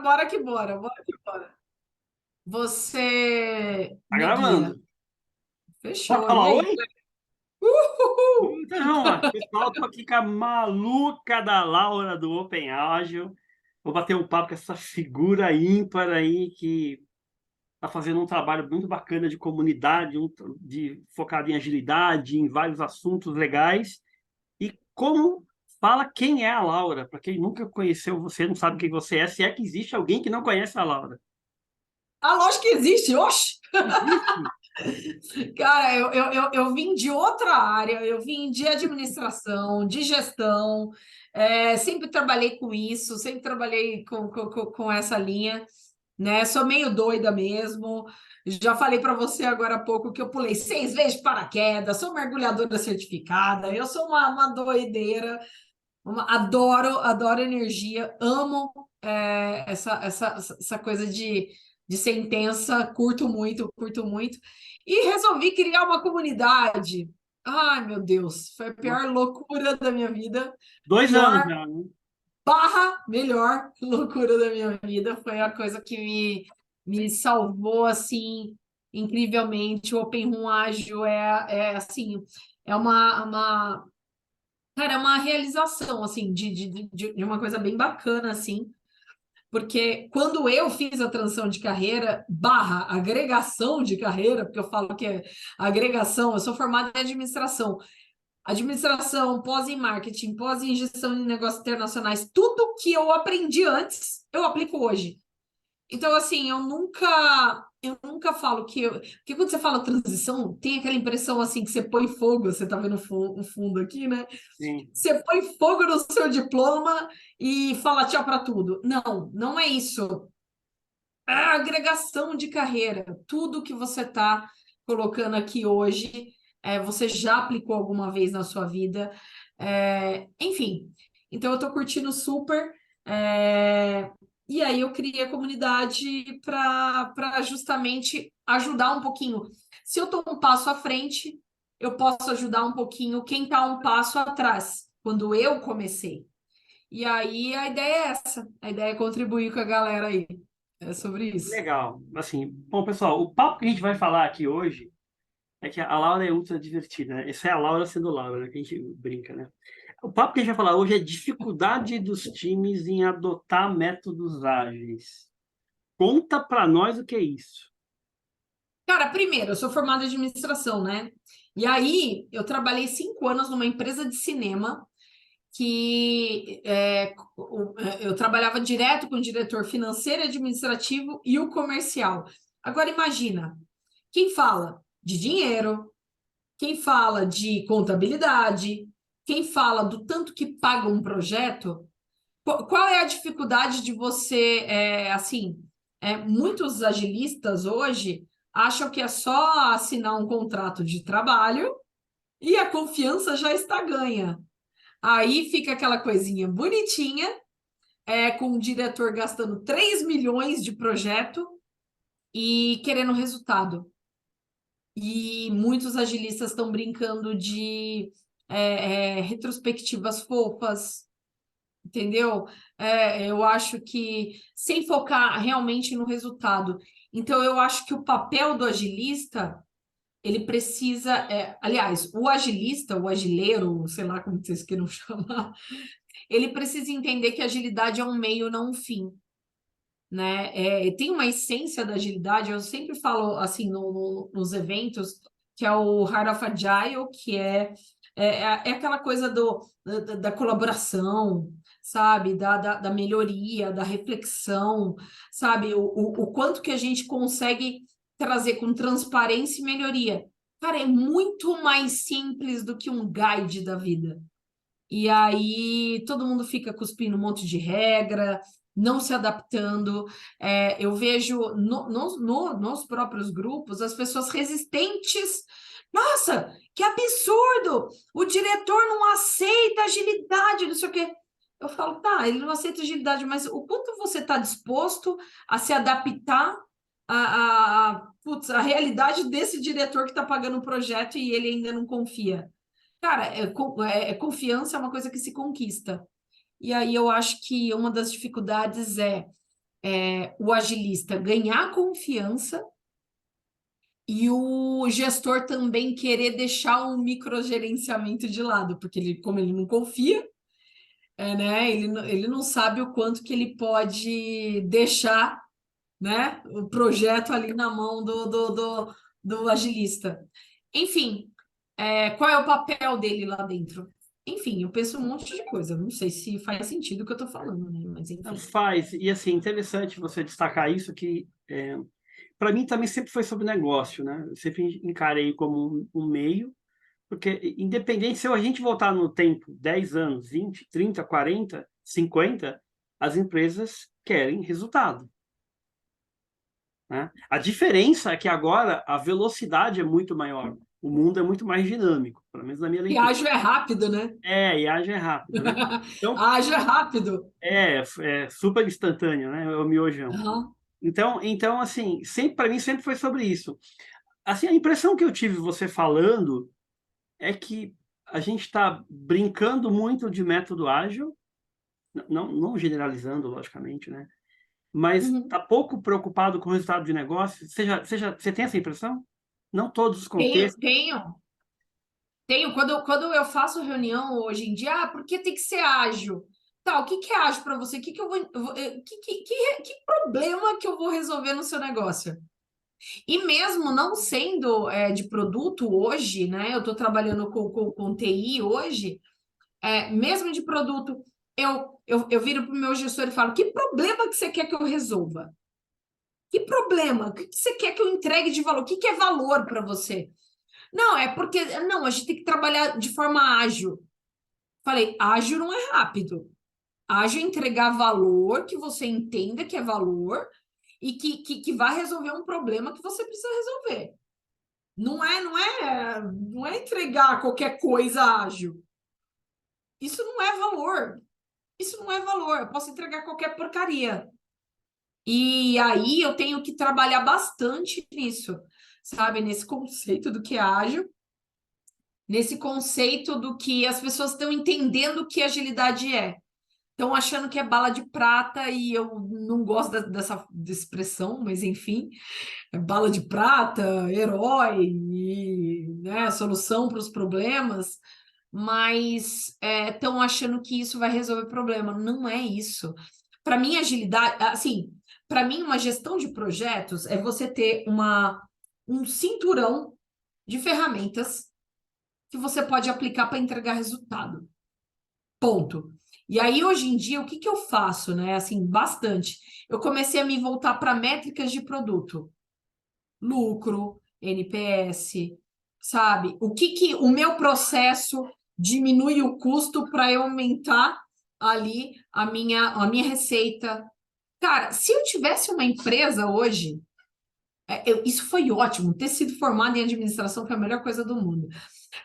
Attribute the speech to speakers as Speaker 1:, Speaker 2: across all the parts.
Speaker 1: Bora que bora, bora que bora. Você
Speaker 2: Tá
Speaker 1: me guia.
Speaker 2: gravando. Pode
Speaker 1: Fechou. E
Speaker 2: falar
Speaker 1: aí?
Speaker 2: oi?
Speaker 1: Uhul!
Speaker 2: Então, vamos lá. Pessoal, tô aqui com a maluca da Laura do Open Ágil. Vou bater um papo com essa figura ímpar aí que tá fazendo um trabalho muito bacana de comunidade, focado em agilidade, em vários assuntos legais. E como fala quem é a Laura? Para quem nunca conheceu você, não sabe quem você é, se é que existe alguém que não conhece a Laura.
Speaker 1: Ah, lógico que existe. Oxe!
Speaker 2: Existe.
Speaker 1: Cara, eu vim de outra área, eu vim de administração, de gestão, sempre trabalhei com isso, sempre trabalhei com essa linha, né? Sou meio doida mesmo. Já falei para você agora há pouco que eu pulei 6 vezes de paraquedas, sou mergulhadora certificada, eu sou uma doideira. Adoro energia, amo essa coisa de ser intensa, curto muito, curto muito. E resolvi criar uma comunidade. Ai, meu Deus, foi a pior loucura da minha vida.
Speaker 2: 2 anos
Speaker 1: Pior
Speaker 2: já, né?
Speaker 1: barra melhor loucura da minha vida. Foi a coisa que me salvou, assim, incrivelmente. O Open Room Ágil assim, é cara, é uma realização, assim, de uma coisa bem bacana, assim, porque quando eu fiz a transição de carreira, barra agregação de carreira, porque eu falo que é agregação, eu sou formada em administração, pós em marketing, pós em gestão de negócios internacionais, tudo que eu aprendi antes, eu aplico hoje. Então, assim, eu nunca falo porque quando você fala transição, tem aquela impressão, assim, que você põe fogo, você tá vendo o fundo aqui, né?
Speaker 2: Sim.
Speaker 1: Você põe fogo no seu diploma e fala tchau para tudo. Não, não é isso. É a agregação de carreira. Tudo que você está colocando aqui hoje, você já aplicou alguma vez na sua vida. Enfim, então eu estou curtindo super. é, e aí eu criei a comunidade para justamente ajudar um pouquinho. Se eu estou um passo à frente, eu posso ajudar um pouquinho quem está um passo atrás, quando eu comecei. E aí a ideia é essa, a ideia é contribuir com a galera aí. É sobre isso.
Speaker 2: Legal. Assim, bom, pessoal, o papo que a gente vai falar aqui hoje é que a Laura é ultra divertida, né? Essa é a Laura sendo Laura, né? Que a gente brinca, né? O papo que a gente vai falar hoje é dificuldade dos times em adotar métodos ágeis. Conta para nós o que é isso.
Speaker 1: Cara, primeiro, eu sou formada em administração, né? E aí eu trabalhei 5 anos numa empresa de cinema que eu trabalhava direto com o diretor financeiro e administrativo e o comercial. Agora imagina, quem fala de dinheiro, quem fala de contabilidade, quem fala do tanto que paga um projeto. Qual é a dificuldade de você, assim, muitos agilistas hoje acham que é só assinar um contrato de trabalho e a confiança já está ganha. Aí fica aquela coisinha bonitinha, com o diretor gastando 3 milhões de projeto e querendo resultado. E muitos agilistas estão brincando de retrospectivas fofas, entendeu? Eu acho que sem focar realmente no resultado. Então, eu acho que o papel do agilista, ele precisa, aliás, o agilista, o agileiro, sei lá como vocês queiram chamar, ele precisa entender que agilidade é um meio, não um fim, né? Tem uma essência da agilidade, eu sempre falo assim nos eventos, que é o Heart of Agile, que é aquela coisa da colaboração, sabe? Da melhoria, da reflexão, sabe? O quanto que a gente consegue trazer com transparência e melhoria. Cara, é muito mais simples do que um guide da vida. E aí todo mundo fica cuspindo um monte de regra, não se adaptando. Eu vejo nos próprios grupos as pessoas resistentes. Nossa, que absurdo! O diretor não aceita agilidade, não sei o quê. Eu falo, tá, ele não aceita agilidade, mas o quanto você está disposto a se adaptar putz, a realidade desse diretor que está pagando o projeto e ele ainda não confia? Cara, confiança é uma coisa que se conquista. E aí eu acho que uma das dificuldades é o agilista ganhar confiança e o gestor também querer deixar o microgerenciamento de lado, porque como ele não confia, né, ele não sabe o quanto que ele pode deixar, né, o projeto ali na mão do agilista. Enfim, qual é o papel dele lá dentro? Enfim, eu penso um monte de coisa. Não sei se faz sentido o que eu estou falando, né? Mas
Speaker 2: Não,
Speaker 1: enfim.
Speaker 2: faz. E, assim, interessante você destacar isso, que para mim também sempre foi sobre negócio, né? Eu sempre encarei como um meio, porque independente se a gente voltar no tempo 10 anos, 20, 30, 40, 50, as empresas querem resultado, né? A diferença é que agora a velocidade é muito maior, o mundo é muito mais dinâmico, pelo menos na minha
Speaker 1: E
Speaker 2: leitura.
Speaker 1: ágil é rápido, né?
Speaker 2: E age rápido, né? Então,
Speaker 1: Ágil é rápido.
Speaker 2: é super instantâneo, né? É o miojão.
Speaker 1: Aham.
Speaker 2: Então, assim, sempre para mim sempre foi sobre isso. Assim, a impressão que eu tive você falando é que a gente está brincando muito de método ágil, não generalizando, logicamente, né? Mas
Speaker 1: Uhum.
Speaker 2: está pouco preocupado com o resultado de negócio. Você tem essa impressão? Não todos os
Speaker 1: Tenho,
Speaker 2: contextos.
Speaker 1: tenho, tenho. Quando eu faço reunião hoje em dia, por que tem que ser ágil? Tá, o que que é ágil para você? O que que eu que problema que eu vou resolver no seu negócio? E mesmo não sendo de produto hoje, né? Eu estou trabalhando com TI hoje, mesmo de produto, eu viro para o meu gestor e falo: que problema que você quer que eu resolva? Que problema? O que você quer que eu entregue de valor? O que é valor para você? Não, é porque não, a gente tem que trabalhar de forma ágil. Falei, ágil não é rápido. Ágil é entregar valor que você entenda que é valor e que vai resolver um problema que você precisa resolver. Não é entregar qualquer coisa ágil. Isso não é valor. Isso não é valor. Eu posso entregar qualquer porcaria. E aí eu tenho que trabalhar bastante nisso, sabe? Nesse conceito do que é ágil, nesse conceito do que as pessoas estão entendendo o que agilidade é. Estão achando que é bala de prata e eu não gosto dessa expressão, mas enfim, é bala de prata, herói e, né, solução para os problemas, mas estão achando que isso vai resolver o problema. Não é isso. Para mim, agilidade, assim, para mim, uma gestão de projetos é você ter um cinturão de ferramentas que você pode aplicar para entregar resultado. Ponto. E aí, hoje em dia, o que que eu faço, né? Assim, bastante. Eu comecei a me voltar para métricas de produto. Lucro, NPS, sabe? O que que o meu processo diminui o custo para eu aumentar ali a minha receita. Cara, se eu tivesse uma empresa hoje, isso foi ótimo, ter sido formada em administração foi a melhor coisa do mundo.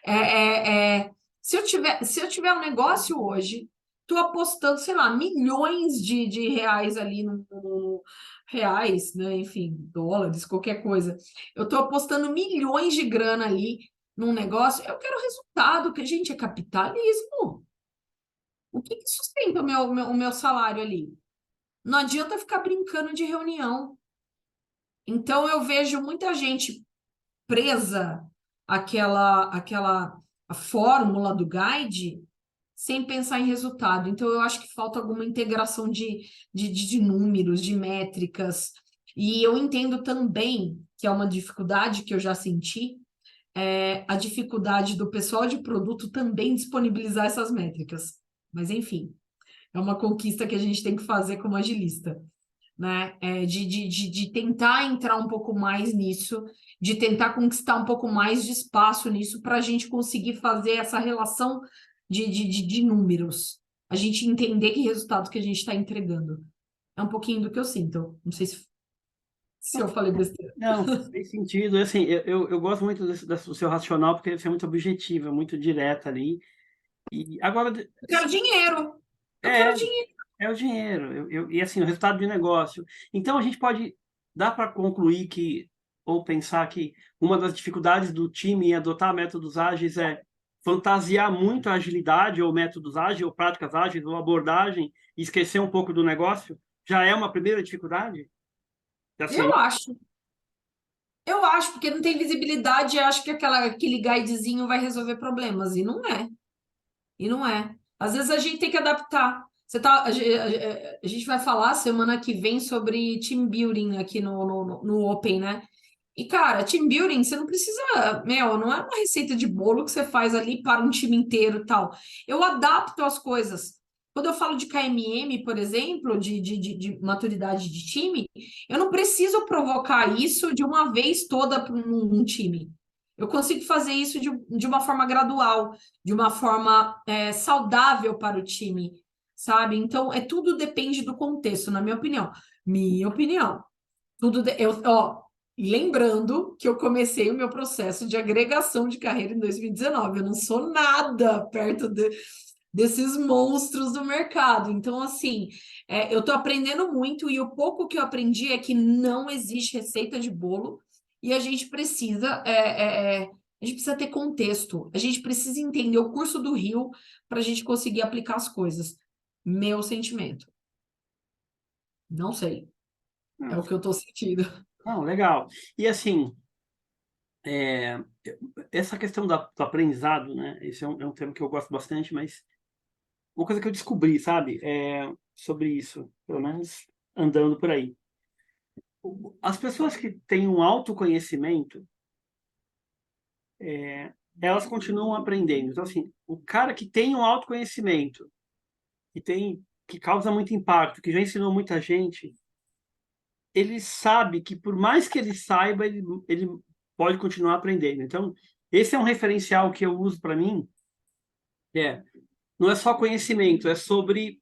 Speaker 1: É, se eu tiver um negócio hoje, estou apostando, sei lá, milhões de reais ali no reais, né? Enfim, dólares, qualquer coisa. Eu estou apostando milhões de grana ali num negócio. Eu quero resultado, que, gente, é capitalismo. O que sustenta o meu salário ali? Não adianta ficar brincando de reunião. Então eu vejo muita gente presa àquela a fórmula do guide sem pensar em resultado. Então, eu acho que falta alguma integração de números, de métricas. E eu entendo também que é uma dificuldade que eu já senti, a dificuldade do pessoal de produto também disponibilizar essas métricas. Mas, enfim, é uma conquista que a gente tem que fazer como agilista, né? De tentar entrar um pouco mais nisso, de tentar conquistar um pouco mais de espaço nisso para a gente conseguir fazer essa relação de números, a gente entender que resultado que a gente está entregando. É um pouquinho do que eu sinto. Não sei se eu falei besteira.
Speaker 2: Não, fez sentido. Assim, eu gosto muito do seu racional, porque você é muito objetivo, é muito direto ali. E agora,
Speaker 1: Eu quero dinheiro. Eu
Speaker 2: é,
Speaker 1: quero dinheiro.
Speaker 2: é o dinheiro, e assim, o resultado de negócio. Então, a gente pode dar para concluir que, ou pensar que uma das dificuldades do time em adotar métodos ágeis é fantasiar muito a agilidade, ou métodos ágeis, ou práticas ágeis, ou abordagem, e esquecer um pouco do negócio. já é uma primeira dificuldade? Já
Speaker 1: Eu
Speaker 2: seria?
Speaker 1: acho. Eu acho, porque não tem visibilidade, eu acho que aquele guidezinho vai resolver problemas, e não é. E não é. Às vezes a gente tem que adaptar. A gente vai falar semana que vem sobre team building aqui no Open, né? E, cara, team building, você não precisa, não é uma receita de bolo que você faz ali para um time inteiro e tal. Eu adapto as coisas. Quando eu falo de KMM, por exemplo, de maturidade de time, eu não preciso provocar isso de uma vez toda para um time. Eu consigo fazer isso de uma forma gradual, de uma forma saudável para o time, sabe? Então, tudo depende do contexto, na minha opinião. Minha opinião. Lembrando que eu comecei o meu processo de agregação de carreira em 2019. Eu não sou nada perto desses monstros do mercado. Então, assim, eu estou aprendendo muito e o pouco que eu aprendi é que não existe receita de bolo e a gente precisa ter contexto. A gente precisa entender o curso do rio para a gente conseguir aplicar as coisas. Meu sentimento. Não sei. É
Speaker 2: Não,
Speaker 1: o que eu estou sentindo.
Speaker 2: não, legal. E assim, é, essa questão do aprendizado, né? Esse é um tema que eu gosto bastante, mas uma coisa que eu descobri, sabe, sobre isso, pelo menos andando por aí. As pessoas que têm um autoconhecimento, elas continuam aprendendo. Então, assim, o cara que tem um autoconhecimento, que causa muito impacto, que já ensinou muita gente, ele sabe que por mais que ele saiba, ele pode continuar aprendendo. Então, esse é um referencial que eu uso para mim, que não é só conhecimento, é sobre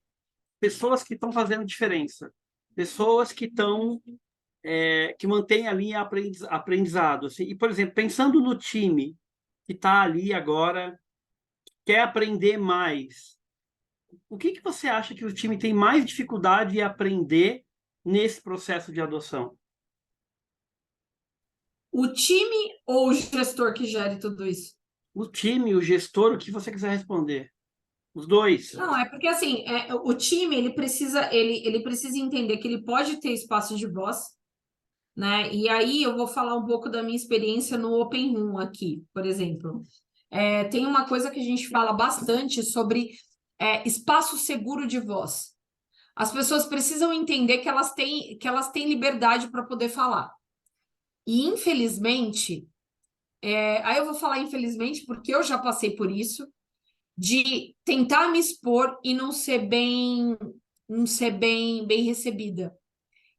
Speaker 2: pessoas que estão fazendo diferença, pessoas que estão que mantêm a linha aprendizado. Assim. E, por exemplo, pensando no time que está ali agora, quer aprender mais, o que você acha que o time tem mais dificuldade em aprender nesse processo de adoção?
Speaker 1: O time ou o gestor que gere tudo isso?
Speaker 2: O time, o gestor, o que você quiser responder. Os dois.
Speaker 1: Não, é porque assim, o time ele precisa entender que ele pode ter espaço de voz, né? E aí eu vou falar um pouco da minha experiência no Open Room aqui, por exemplo. Tem uma coisa que a gente fala bastante sobre espaço seguro de voz. As pessoas precisam entender que elas têm liberdade para poder falar. E infelizmente, aí eu vou falar infelizmente porque eu já passei por isso de tentar me expor e não ser bem recebida.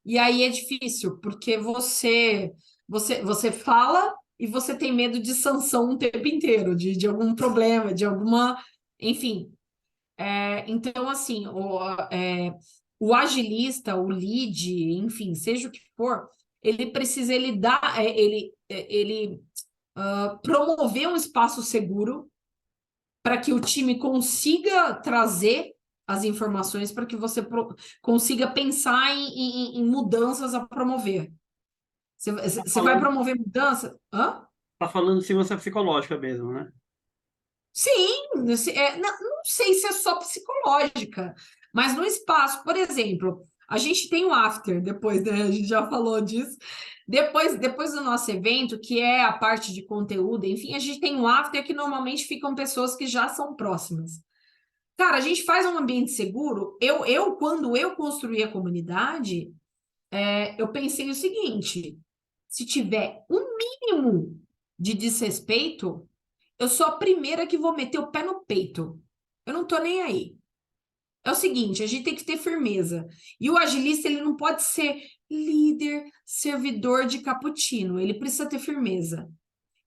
Speaker 1: E aí é difícil, porque você fala e você tem medo de sanção o tempo inteiro, de algum problema, de alguma, enfim. Então, assim, o agilista, o lead, enfim, seja o que for, ele precisa promover um espaço seguro para que o time consiga trazer as informações para que você consiga pensar em mudanças a promover.
Speaker 2: Tá
Speaker 1: Você vai
Speaker 2: falando,
Speaker 1: promover mudança? Hã?
Speaker 2: tá falando de segurança psicológica mesmo, né?
Speaker 1: Sim, não sei se é só psicológica, mas no espaço, por exemplo, a gente tem o after depois, né? A gente já falou disso. Depois do nosso evento, que é a parte de conteúdo, enfim, a gente tem um after que normalmente ficam pessoas que já são próximas. Cara, a gente faz um ambiente seguro. Quando eu construí a comunidade, eu pensei o seguinte: se tiver um mínimo de desrespeito, eu sou a primeira que vou meter o pé no peito. Eu não tô nem aí. É o seguinte, a gente tem que ter firmeza. E o agilista, ele não pode ser líder, servidor de cappuccino. Ele precisa ter firmeza.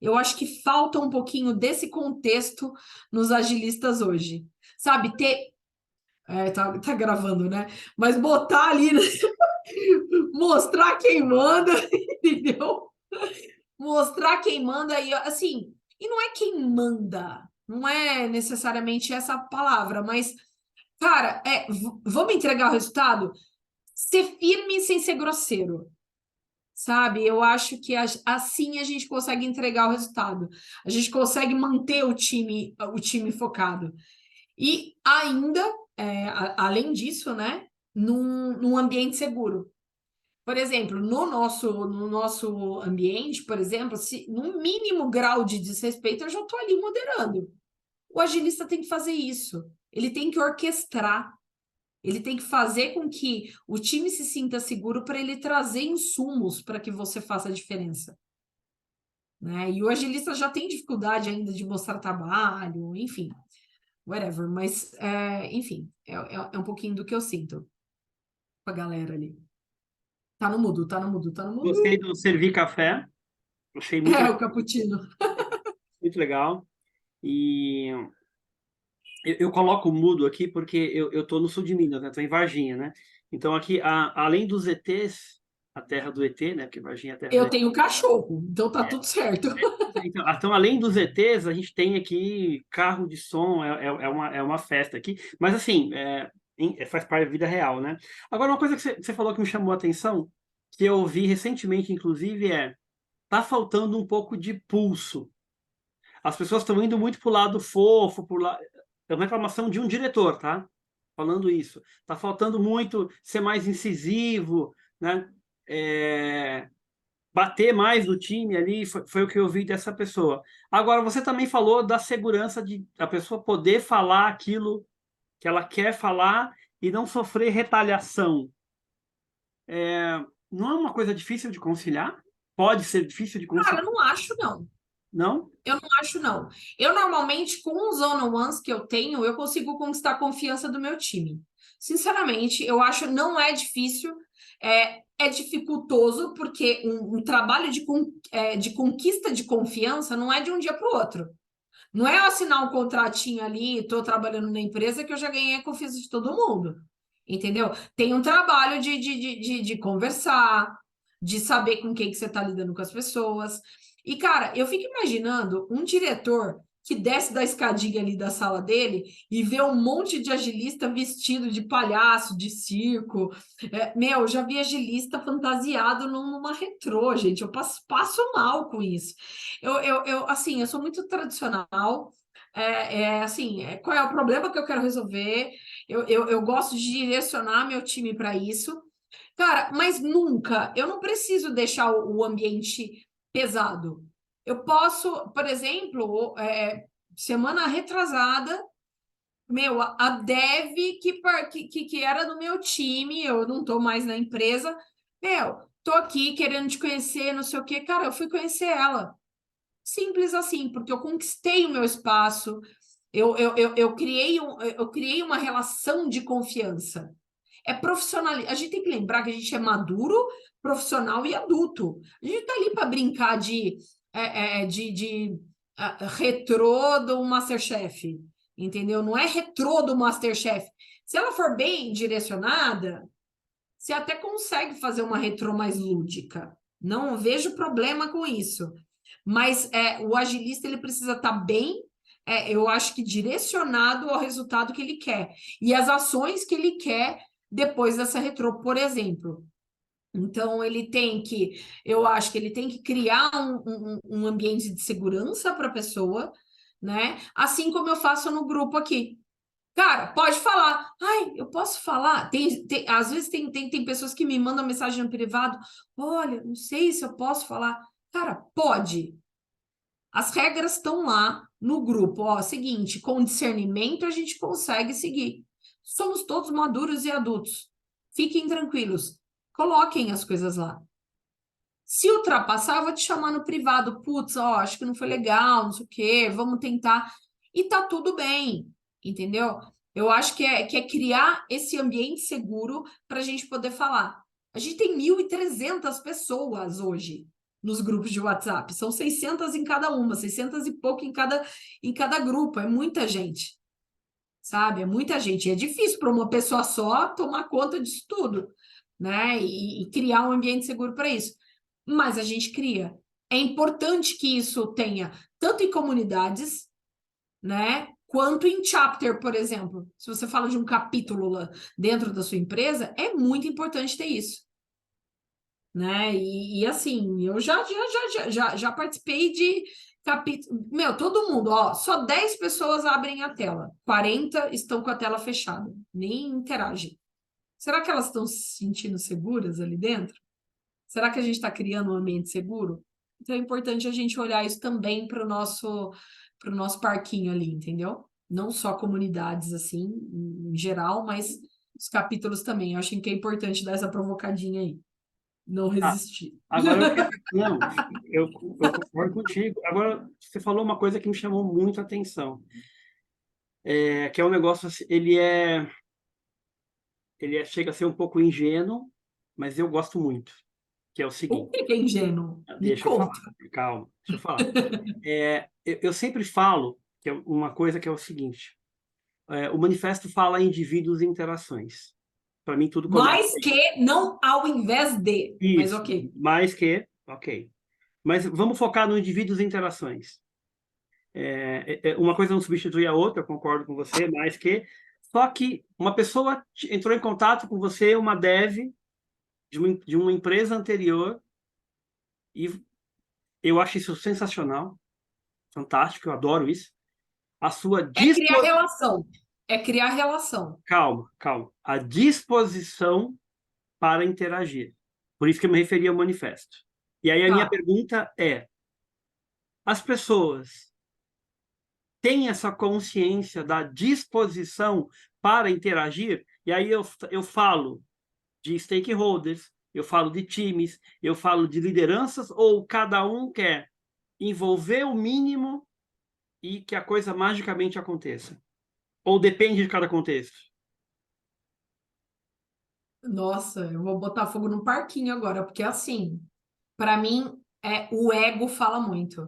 Speaker 1: Eu acho que falta um pouquinho desse contexto nos agilistas hoje. Sabe, tá gravando, né? Mas botar ali, né? Mostrar quem manda, entendeu? Mostrar quem manda e assim, e não é quem manda, não é necessariamente essa palavra, mas, cara, vamos entregar o resultado? Ser firme sem ser grosseiro, sabe? Eu acho que assim a gente consegue entregar o resultado. A gente consegue manter o time focado. E ainda, além disso, né? num ambiente seguro. Por exemplo, no nosso ambiente, por exemplo, se no mínimo grau de desrespeito, eu já estou ali moderando. O agilista tem que fazer isso. Ele tem que orquestrar. Ele tem que fazer com que o time se sinta seguro para ele trazer insumos para que você faça a diferença. Né? E o agilista já tem dificuldade ainda de mostrar trabalho, enfim, whatever. Mas, enfim, é um pouquinho do que eu sinto com a galera ali. Tá no mudo, tá no mudo, tá no
Speaker 2: Gostei
Speaker 1: mudo.
Speaker 2: do servir café, achei muito,
Speaker 1: É, o cappuccino.
Speaker 2: muito legal. E eu coloco o mudo aqui porque eu tô no sul de Minas, né? Tô em Varginha, né? Então aqui, além dos ETs, a terra do ET, né? Porque Varginha é a terra do
Speaker 1: Eu
Speaker 2: ET.
Speaker 1: tenho cachorro, então tá tudo certo.
Speaker 2: Então, além dos ETs, a gente tem aqui carro de som, é uma festa aqui. Mas assim, faz parte da vida real, né? Agora, uma coisa que você falou que me chamou a atenção, que eu vi recentemente, inclusive, tá faltando um pouco de pulso. As pessoas estão indo muito pro lado fofo, é uma reclamação de um diretor, tá? Falando isso. Tá faltando muito ser mais incisivo, né? É, bater mais no time ali, foi o que eu vi dessa pessoa. Agora, você também falou da segurança de a pessoa poder falar aquilo que ela quer falar e não sofrer retaliação. Não é uma coisa difícil de conciliar? Pode ser difícil de
Speaker 1: Cara,
Speaker 2: conciliar?
Speaker 1: eu não acho, não.
Speaker 2: Não?
Speaker 1: Eu não acho, não. Eu normalmente, com os one-on-ones que eu tenho, eu consigo conquistar a confiança do meu time. Sinceramente, eu acho não é difícil, é dificultoso, porque um trabalho de conquista de confiança não é de um dia para o outro. Não é eu assinar um contratinho ali, estou trabalhando na empresa que eu já ganhei a confiança de todo mundo. Entendeu? Tem um trabalho de conversar, de saber com quem que você está lidando com as pessoas. E, cara, eu fico imaginando um diretor que desce da escadinha ali da sala dele e vê um monte de agilista vestido de palhaço, de circo. Meu, já vi agilista fantasiado numa retrô, gente. Eu passo mal com isso. Assim, eu sou muito tradicional. Assim, qual é o problema que eu quero resolver? Eu gosto de direcionar meu time para isso. Cara, mas nunca, eu não preciso deixar o ambiente pesado. Eu posso, por exemplo, semana retrasada, meu, a Dev que era do meu time, eu não tô mais na empresa, meu, tô aqui querendo te conhecer, não sei o quê. Cara, eu fui conhecer ela. Simples assim, porque eu conquistei o meu espaço, eu criei uma relação de confiança. É profissional. A gente tem que lembrar que a gente é maduro, profissional e adulto. A gente tá ali para brincar de retrô do MasterChef, entendeu? Não é retrô do MasterChef. Se ela for bem direcionada, você até consegue fazer uma retrô mais lúdica. Não vejo problema com isso. Mas o agilista ele precisa estar bem, eu acho que direcionado ao resultado que ele quer e as ações que ele quer depois dessa retrô, por exemplo. Então, eu acho que ele tem que criar um ambiente de segurança para a pessoa, né? Assim como eu faço no grupo aqui. Cara, pode falar. Ai, eu posso falar? Às vezes tem pessoas que me mandam mensagem no privado. Olha, não sei se eu posso falar. Cara, pode. As regras estão lá no grupo. Ó, seguinte, com discernimento a gente consegue seguir. Somos todos maduros e adultos. Fiquem tranquilos. Coloquem as coisas lá. Se ultrapassar, eu vou te chamar no privado. Putz, ó, acho que não foi legal, não sei o quê, vamos tentar. E tá tudo bem, entendeu? Eu acho que é criar esse ambiente seguro para a gente poder falar. A gente tem 1.300 pessoas hoje nos grupos de WhatsApp. São 600 em cada uma, 600 e pouco em cada grupo. É muita gente, sabe? É muita gente. E é difícil para uma pessoa só tomar conta disso tudo, né? E criar um ambiente seguro para isso. Mas a gente cria. É importante que isso tenha tanto em comunidades, né? Quanto em chapter, por exemplo. Se você fala de um capítulo lá dentro da sua empresa, é muito importante ter isso, né? E assim, eu já participei de capítulo. Meu, todo mundo, ó, só 10 pessoas abrem a tela, 40 estão com a tela fechada, nem interagem. Será que elas estão se sentindo seguras ali dentro? Será que a gente está criando um ambiente seguro? Então é importante a gente olhar isso também para o nosso parquinho ali, entendeu? Não só comunidades assim, em geral, mas os capítulos também. Eu acho que é importante dar essa provocadinha aí. Não
Speaker 2: Ah,
Speaker 1: resistir.
Speaker 2: agora, não, eu concordo contigo. Agora, você falou uma coisa que me chamou muito a atenção, que é um negócio, assim, chega a ser um pouco ingênuo, mas eu gosto muito, que é o
Speaker 1: O
Speaker 2: seguinte,
Speaker 1: que é ingênuo? Me
Speaker 2: deixa eu falar,
Speaker 1: conta.
Speaker 2: calma, deixa eu falar. Eu sempre falo que é uma coisa que é o seguinte, o manifesto fala em indivíduos e interações. Para mim, tudo começa
Speaker 1: Mais que, não ao invés de. Mas
Speaker 2: isso,
Speaker 1: ok.
Speaker 2: mais que, ok. Mas vamos focar no indivíduos e interações. Uma coisa não substitui a outra, eu concordo com você, mais que. Só que uma pessoa entrou em contato com você, uma dev de uma empresa anterior, e eu acho isso sensacional, fantástico, eu adoro isso. A sua
Speaker 1: É criar
Speaker 2: disposição.
Speaker 1: relação. É criar relação.
Speaker 2: Calma, calma. A disposição para interagir. Por isso que eu me referi ao manifesto. E aí a minha
Speaker 1: Tá.
Speaker 2: pergunta é: as pessoas têm essa consciência da disposição para interagir? E aí eu falo de stakeholders, eu falo de times, eu falo de lideranças, ou cada um quer envolver o mínimo e que a coisa magicamente aconteça? Ou depende de cada contexto?
Speaker 1: Nossa, eu vou botar fogo no parquinho agora, porque assim, para mim, o ego fala muito,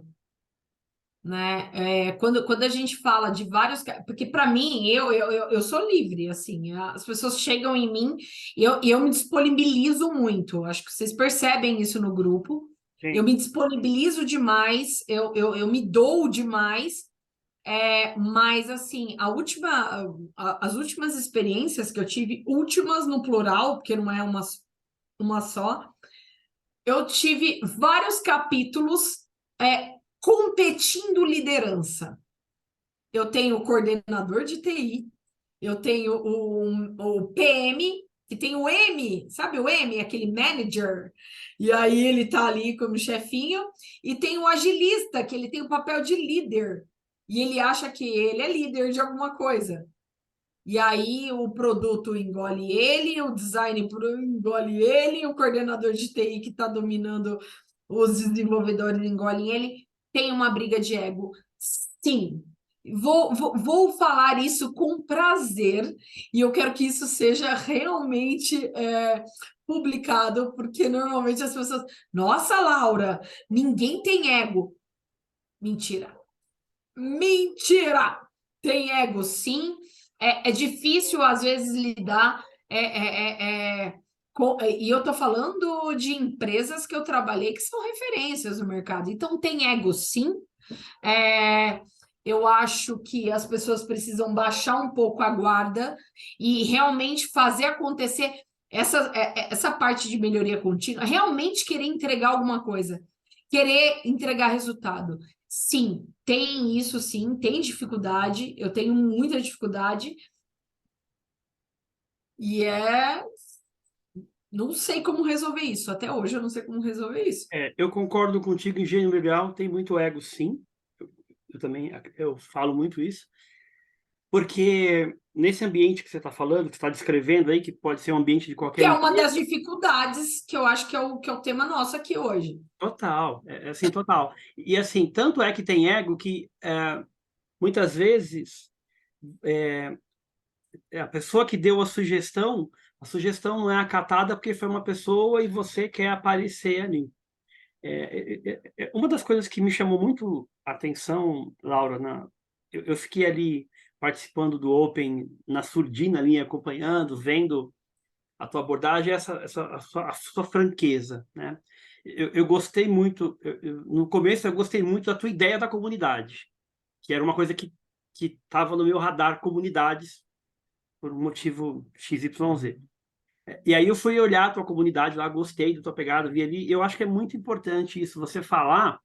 Speaker 1: né? Quando a gente fala de vários, porque para mim, eu sou livre, assim, as pessoas chegam em mim e eu me disponibilizo muito. Acho que vocês percebem isso no grupo. Eu
Speaker 2: Sim.
Speaker 1: me disponibilizo demais, eu me dou demais. Mas assim, as últimas experiências que eu tive, últimas no plural, porque não é uma só, eu tive vários capítulos competindo liderança. Eu tenho o coordenador de TI, eu tenho o PM, que tem o M, sabe o M, aquele manager, e aí ele tá ali como chefinho, e tem o agilista, que ele tem o papel de líder, e ele acha que ele é líder de alguma coisa. E aí o produto engole ele, o design engole ele, o coordenador de TI que está dominando os desenvolvedores engolem ele. Tem uma briga de ego. Sim, vou falar isso com prazer e eu quero que isso seja realmente publicado, porque normalmente as pessoas, nossa, Laura, ninguém tem ego. Mentira. Mentira! Tem ego, sim. É difícil, às vezes, lidar. E eu estou falando de empresas que eu trabalhei que são referências no mercado. Então, tem ego, sim. É, eu acho que as pessoas precisam baixar um pouco a guarda e realmente fazer acontecer essa parte de melhoria contínua, realmente querer entregar alguma coisa, querer entregar resultado. Sim, tem isso, sim, tem dificuldade, eu tenho muita dificuldade, e não sei como resolver isso. Até hoje eu não sei como resolver isso.
Speaker 2: Eu concordo contigo, engenho legal tem muito ego, sim. Eu também eu falo muito isso, porque nesse ambiente que você está falando, que você está descrevendo aí, que pode ser um ambiente de
Speaker 1: Que
Speaker 2: qualquer
Speaker 1: é uma
Speaker 2: empresa,
Speaker 1: das dificuldades que eu acho que é o tema nosso aqui hoje.
Speaker 2: total, assim, total. E assim, tanto é que tem ego que muitas vezes a pessoa que deu a sugestão não é acatada porque foi uma pessoa e você quer aparecer ali. Uma das coisas que me chamou muito a atenção, Laura, eu fiquei ali participando do Open na surdina ali, acompanhando, vendo a tua abordagem, a sua franqueza, né? Eu gostei muito, no começo eu gostei muito da tua ideia da comunidade, que era uma coisa que estava no meu radar, comunidades, por um motivo XYZ. E aí eu fui olhar a tua comunidade lá, gostei da tua pegada, vi ali, eu acho que é muito importante isso, você falar.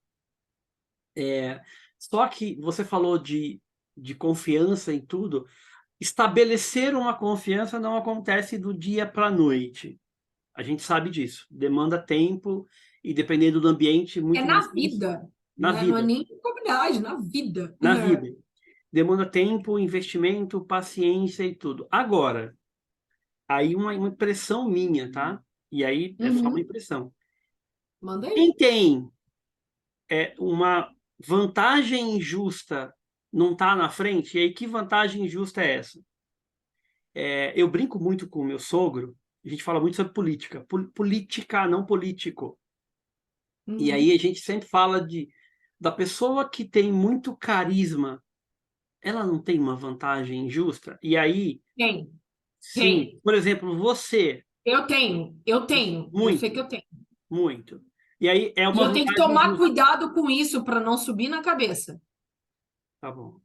Speaker 2: Só que você falou de confiança em tudo. estabelecer uma confiança não acontece do dia para a noite. A gente sabe disso. Demanda tempo e, dependendo do ambiente,
Speaker 1: É
Speaker 2: muito mais
Speaker 1: na
Speaker 2: tempo
Speaker 1: vida,
Speaker 2: na
Speaker 1: né? Não é
Speaker 2: vida.
Speaker 1: nem em comunidade, na vida.
Speaker 2: Na vida. Demanda tempo, investimento, paciência e tudo. Agora, aí uma impressão minha, tá? E aí é só uma
Speaker 1: Uhum.
Speaker 2: impressão.
Speaker 1: Manda
Speaker 2: Quem
Speaker 1: aí.
Speaker 2: tem uma vantagem injusta não está na frente, e aí que vantagem injusta é essa? Eu brinco muito com o meu sogro, a gente fala muito sobre política. Política, não político. E aí
Speaker 1: Uhum.
Speaker 2: a gente sempre fala da pessoa que tem muito carisma, ela não tem uma vantagem injusta? E aí,
Speaker 1: Tem,
Speaker 2: sim,
Speaker 1: tem.
Speaker 2: por exemplo, você,
Speaker 1: Eu sei que
Speaker 2: muito,
Speaker 1: eu tenho.
Speaker 2: muito. E aí é
Speaker 1: E
Speaker 2: uma
Speaker 1: eu tenho que
Speaker 2: vantagem
Speaker 1: tomar
Speaker 2: injusta.
Speaker 1: cuidado com isso para não subir na cabeça.
Speaker 2: Tá bom,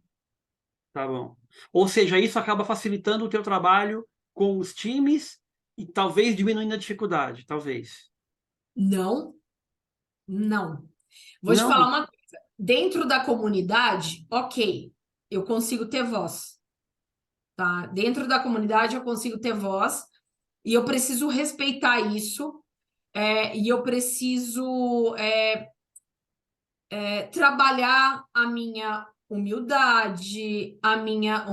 Speaker 2: tá bom. Ou seja, isso acaba facilitando o teu trabalho com os times e talvez diminuindo a dificuldade, talvez.
Speaker 1: Não, não. Vou te falar
Speaker 2: Não,
Speaker 1: uma coisa. Dentro da comunidade, ok, eu consigo ter voz, tá? Dentro da comunidade eu consigo ter voz e eu preciso respeitar isso, e eu preciso trabalhar a minha humildade, a minha,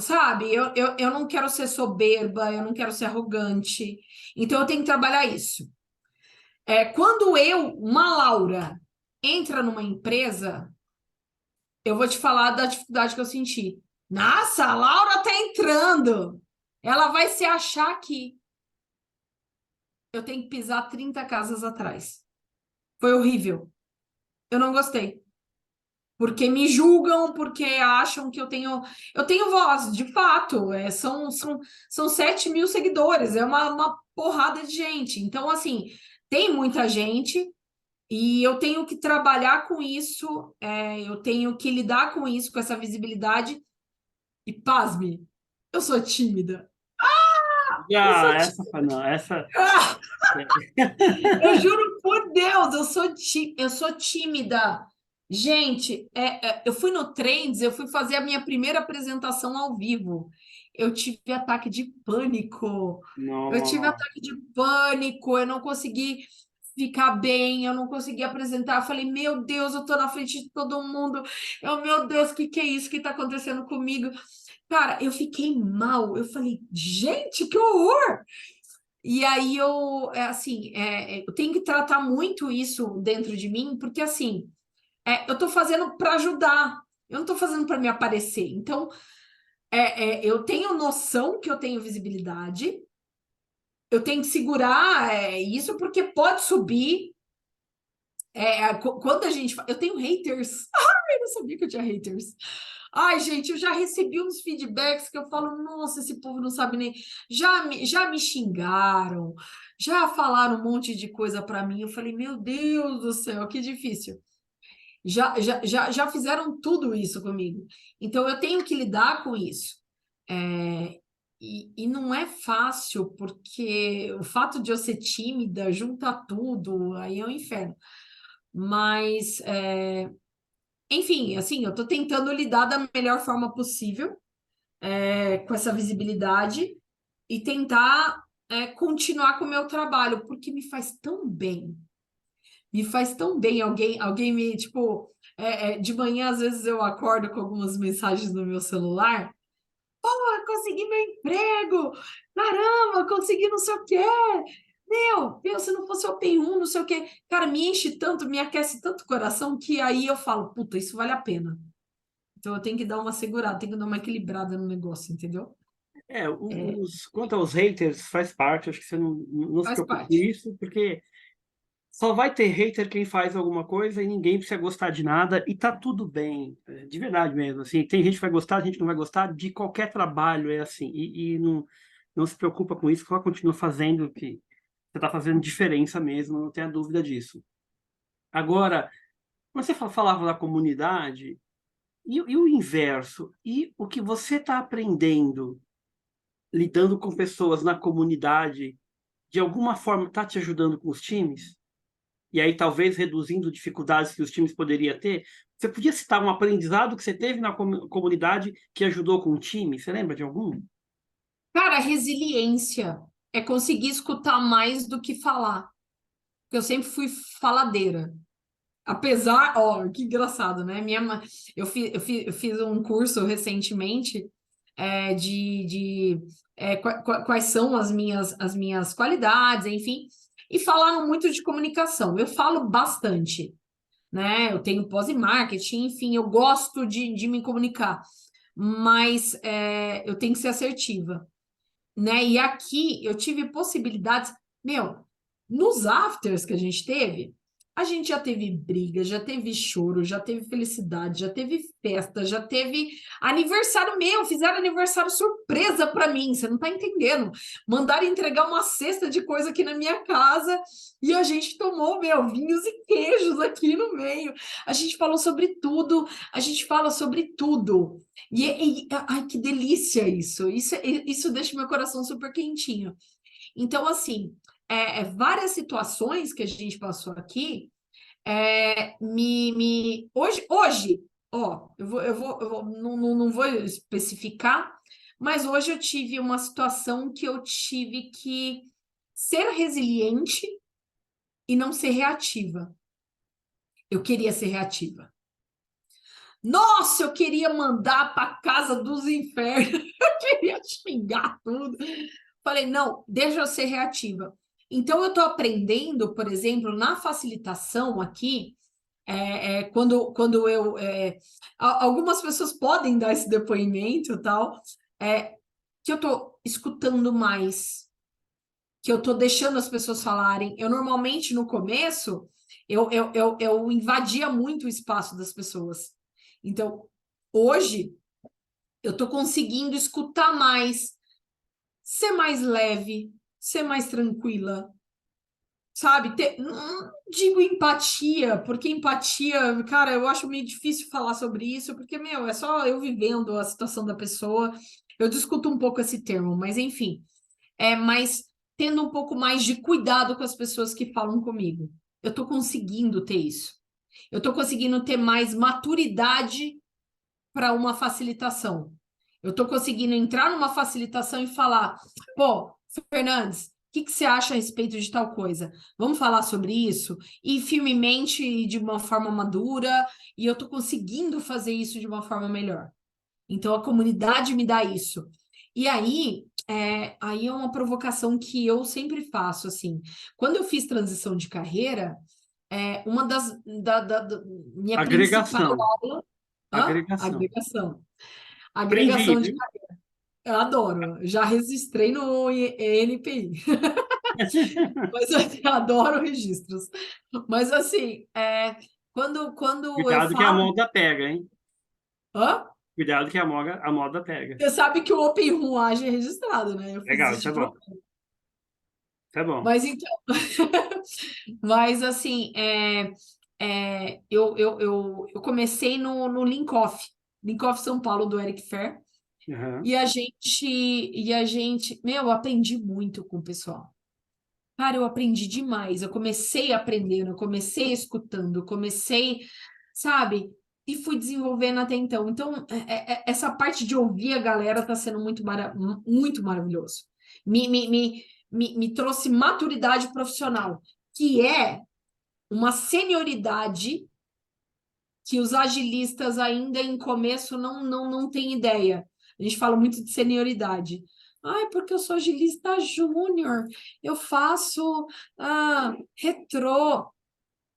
Speaker 1: sabe? Eu não quero ser soberba, eu não quero ser arrogante, então eu tenho que trabalhar isso. Quando uma Laura, entra numa empresa, eu vou te falar da dificuldade que eu senti. Nossa, a Laura tá entrando. Ela vai se achar aqui. Eu tenho que pisar 30 casas atrás. Foi horrível. Eu não gostei. Porque me julgam, porque acham que eu tenho voz, de fato. São 7.000 seguidores, é uma porrada de gente. Então, assim, tem muita gente. E eu tenho que trabalhar com isso, eu tenho que lidar com isso, com essa visibilidade. E pasme, eu sou tímida. Eu sou
Speaker 2: essa,
Speaker 1: tímida.
Speaker 2: não, essa.
Speaker 1: Eu juro por Deus, eu sou tímida. Gente, eu fui no Trends, eu fui fazer a minha primeira apresentação ao vivo. Eu tive ataque de pânico. Eu tive
Speaker 2: Não,
Speaker 1: ataque de pânico, eu não consegui ficar bem, eu não consegui apresentar. Eu falei, meu Deus, eu tô na frente de todo mundo. Meu Deus, o que que é isso que tá acontecendo comigo? Cara, eu fiquei mal. Eu falei, gente, que horror! E aí eu tenho que tratar muito isso dentro de mim, porque assim, eu tô fazendo para ajudar, eu não tô fazendo para me aparecer. Então, eu tenho noção que eu tenho visibilidade, eu tenho que segurar isso, porque pode subir. Quando a gente. Eu tenho haters. Ai, eu não sabia que eu tinha haters. Ai, gente, eu já recebi uns feedbacks que eu falo, nossa, esse povo não sabe nem. Já me xingaram, já falaram um monte de coisa para mim. Eu falei, meu Deus do céu, que difícil. Já fizeram tudo isso comigo. Então, eu tenho que lidar com isso. E não é fácil, porque o fato de eu ser tímida junta tudo, aí é um inferno. Mas, enfim, assim, eu estou tentando lidar da melhor forma possível, com essa visibilidade e tentar, continuar com o meu trabalho, porque me faz tão bem. Me faz tão bem alguém me, tipo, de manhã, às vezes eu acordo com algumas mensagens no meu celular. Ah, consegui meu emprego! Caramba, consegui não sei o quê! Meu, se não fosse Open 1, não sei o quê. Cara, me enche tanto, me aquece tanto o coração que aí eu falo, puta, isso vale a pena. Então eu tenho que dar uma segurada, tenho que dar uma equilibrada no negócio, entendeu?
Speaker 2: quanto aos haters, faz parte, acho que você não se
Speaker 1: Faz
Speaker 2: preocupe com
Speaker 1: parte.
Speaker 2: isso, porque só vai ter hater quem faz alguma coisa e ninguém precisa gostar de nada e tá tudo bem, de verdade mesmo. Assim, tem gente que vai gostar, gente que não vai gostar, de qualquer trabalho é assim. E não se preocupa com isso, só continua fazendo o que você está fazendo diferença mesmo, não tenha dúvida disso. Agora, quando você falava da comunidade, e o inverso? E o que você está aprendendo lidando com pessoas na comunidade, de alguma forma está te ajudando com os times? e aí talvez reduzindo dificuldades que os times poderiam ter. Você podia citar um aprendizado que você teve na comunidade que ajudou com o time? Você lembra de algum?
Speaker 1: Cara, resiliência é conseguir escutar mais do que falar. Porque eu sempre fui faladeira. Apesar, ó, que engraçado, né? Eu fiz um curso recentemente quais são as minhas qualidades, enfim, e falaram muito de comunicação. Eu falo bastante, né? Eu tenho pós em marketing, enfim, eu gosto de me comunicar, mas eu tenho que ser assertiva, né? E aqui eu tive possibilidades, meu, nos afters que a gente já teve briga, já teve choro, já teve felicidade, já teve festa, já teve aniversário meu, fizeram aniversário surpresa para mim, você não tá entendendo. Mandaram entregar uma cesta de coisa aqui na minha casa e a gente tomou, meu, vinhos e queijos aqui no meio. A gente falou sobre tudo, a gente fala sobre tudo. Ai, que delícia isso. Isso deixa meu coração super quentinho. Então, assim, várias situações que a gente passou aqui, hoje, ó, não vou especificar, mas hoje eu tive uma situação que eu tive que ser resiliente e não ser reativa. Eu queria ser reativa. Nossa, eu queria mandar para casa dos infernos, eu queria xingar tudo. Falei, não, deixa eu ser reativa. Então, eu estou aprendendo, por exemplo, na facilitação aqui, quando algumas pessoas podem dar esse depoimento, tal, que eu estou escutando mais, que eu estou deixando as pessoas falarem. Eu normalmente, no começo, eu invadia muito o espaço das pessoas. Então, hoje, eu estou conseguindo escutar mais, ser mais leve, ser mais tranquila, sabe? Não digo empatia, porque empatia, cara, eu acho meio difícil falar sobre isso, porque, meu, é só eu vivendo a situação da pessoa. Eu discuto um pouco esse termo, mas enfim. Mas tendo um pouco mais de cuidado com as pessoas que falam comigo. Eu estou conseguindo ter isso. Eu estou conseguindo ter mais maturidade para uma facilitação. Eu estou conseguindo entrar numa facilitação e falar, pô, Fernandes, o que você acha a respeito de tal coisa? Vamos falar sobre isso? E firmemente, de uma forma madura, e eu estou conseguindo fazer isso de uma forma melhor. Então, a comunidade me dá isso. E aí é uma provocação que eu sempre faço, assim. Quando eu fiz transição de carreira, uma da minha principal
Speaker 2: Agregação.
Speaker 1: aula. Hã?
Speaker 2: Agregação.
Speaker 1: Agregação.
Speaker 2: Aprendi,
Speaker 1: Agregação de
Speaker 2: viu?
Speaker 1: carreira. Eu adoro. Já registrei no ENPI. Mas eu adoro registros. Mas assim, quando eu
Speaker 2: Cuidado que a
Speaker 1: falo.
Speaker 2: moda pega, hein?
Speaker 1: Hã?
Speaker 2: Cuidado que a moda pega.
Speaker 1: Você sabe que o Open Room Age é registrado, né? Eu fiz
Speaker 2: Legal,
Speaker 1: isso
Speaker 2: isso é
Speaker 1: de
Speaker 2: bom.
Speaker 1: propósito.
Speaker 2: Isso é bom.
Speaker 1: Mas então. Mas assim, eu comecei no Linkoff São Paulo, do Eric Fer.
Speaker 2: Uhum.
Speaker 1: Meu, eu aprendi muito com o pessoal. Cara, eu aprendi demais. Eu comecei aprendendo, eu comecei escutando, eu comecei, sabe? E fui desenvolvendo até então. Então, essa parte de ouvir a galera tá sendo muito maravilhoso. Me trouxe maturidade profissional, que é uma senioridade que os agilistas ainda em começo não têm ideia. A gente fala muito de senioridade. Ai, porque eu sou agilista júnior, eu faço retrô.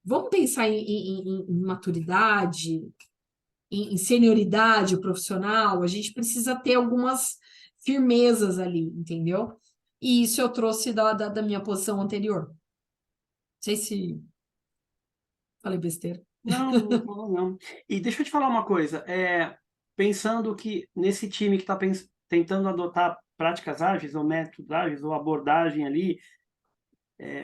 Speaker 1: Vamos pensar em maturidade, em senioridade profissional. A gente precisa ter algumas firmezas ali, entendeu? E isso eu trouxe da minha posição anterior. Não sei se falei besteira.
Speaker 2: Não, não falou não. E deixa eu te falar uma coisa. Pensando que nesse time que está tentando adotar práticas ágeis, ou métodos ágeis, ou abordagem ali,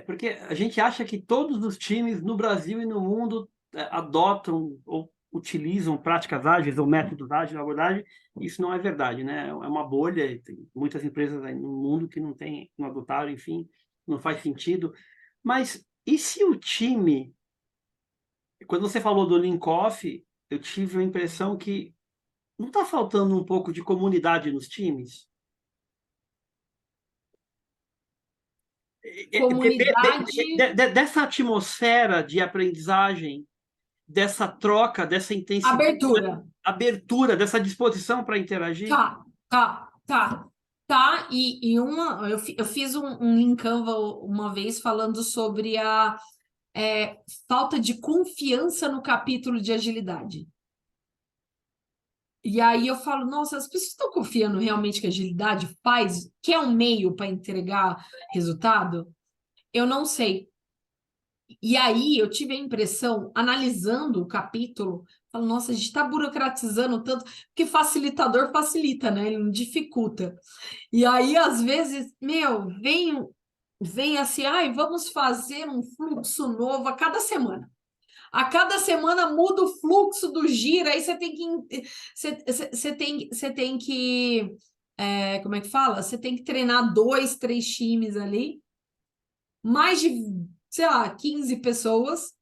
Speaker 2: porque a gente acha que todos os times no Brasil e no mundo adotam ou utilizam práticas ágeis ou métodos ágeis na abordagem. Isso não é verdade, né? É uma bolha, e tem muitas empresas aí no mundo que não adotaram, enfim, não faz sentido. Mas E se o time... Quando você falou do Linkoff, eu tive a impressão que não está faltando um pouco de comunidade nos times?
Speaker 1: Comunidade,
Speaker 2: Dessa atmosfera de aprendizagem, dessa troca, dessa intensidade,
Speaker 1: abertura.
Speaker 2: abertura, dessa disposição para interagir?
Speaker 1: Tá. Eu fiz um em Canva uma vez falando sobre a falta de confiança no capítulo de agilidade. E aí eu falo, nossa, as pessoas estão confiando realmente que a agilidade faz, que é um meio para entregar resultado? Eu não sei. E aí eu tive a impressão, analisando o capítulo, falo, nossa, a gente está burocratizando tanto, porque facilitador facilita, né? Ele não dificulta. E aí, às vezes, meu, vem assim, ai, vamos fazer um fluxo novo a cada semana. A cada semana muda o fluxo do giro, aí você tem que como é que fala? Você tem que treinar 2, 3 times ali, mais de, sei lá, 15 pessoas.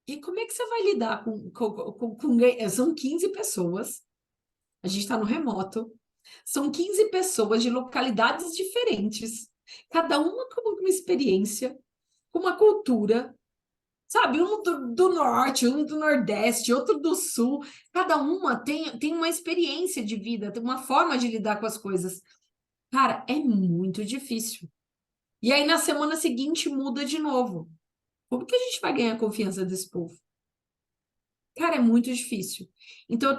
Speaker 1: E como é que você vai lidar são 15 pessoas, a gente está no remoto, são 15 pessoas de localidades diferentes, cada uma com uma experiência, com uma cultura. Sabe, um do norte, um do nordeste, outro do sul. Cada uma tem uma experiência de vida, tem uma forma de lidar com as coisas. Cara, é muito difícil. E aí, na semana seguinte, muda de novo. Como que a gente vai ganhar a confiança desse povo? Cara, é muito difícil. Então,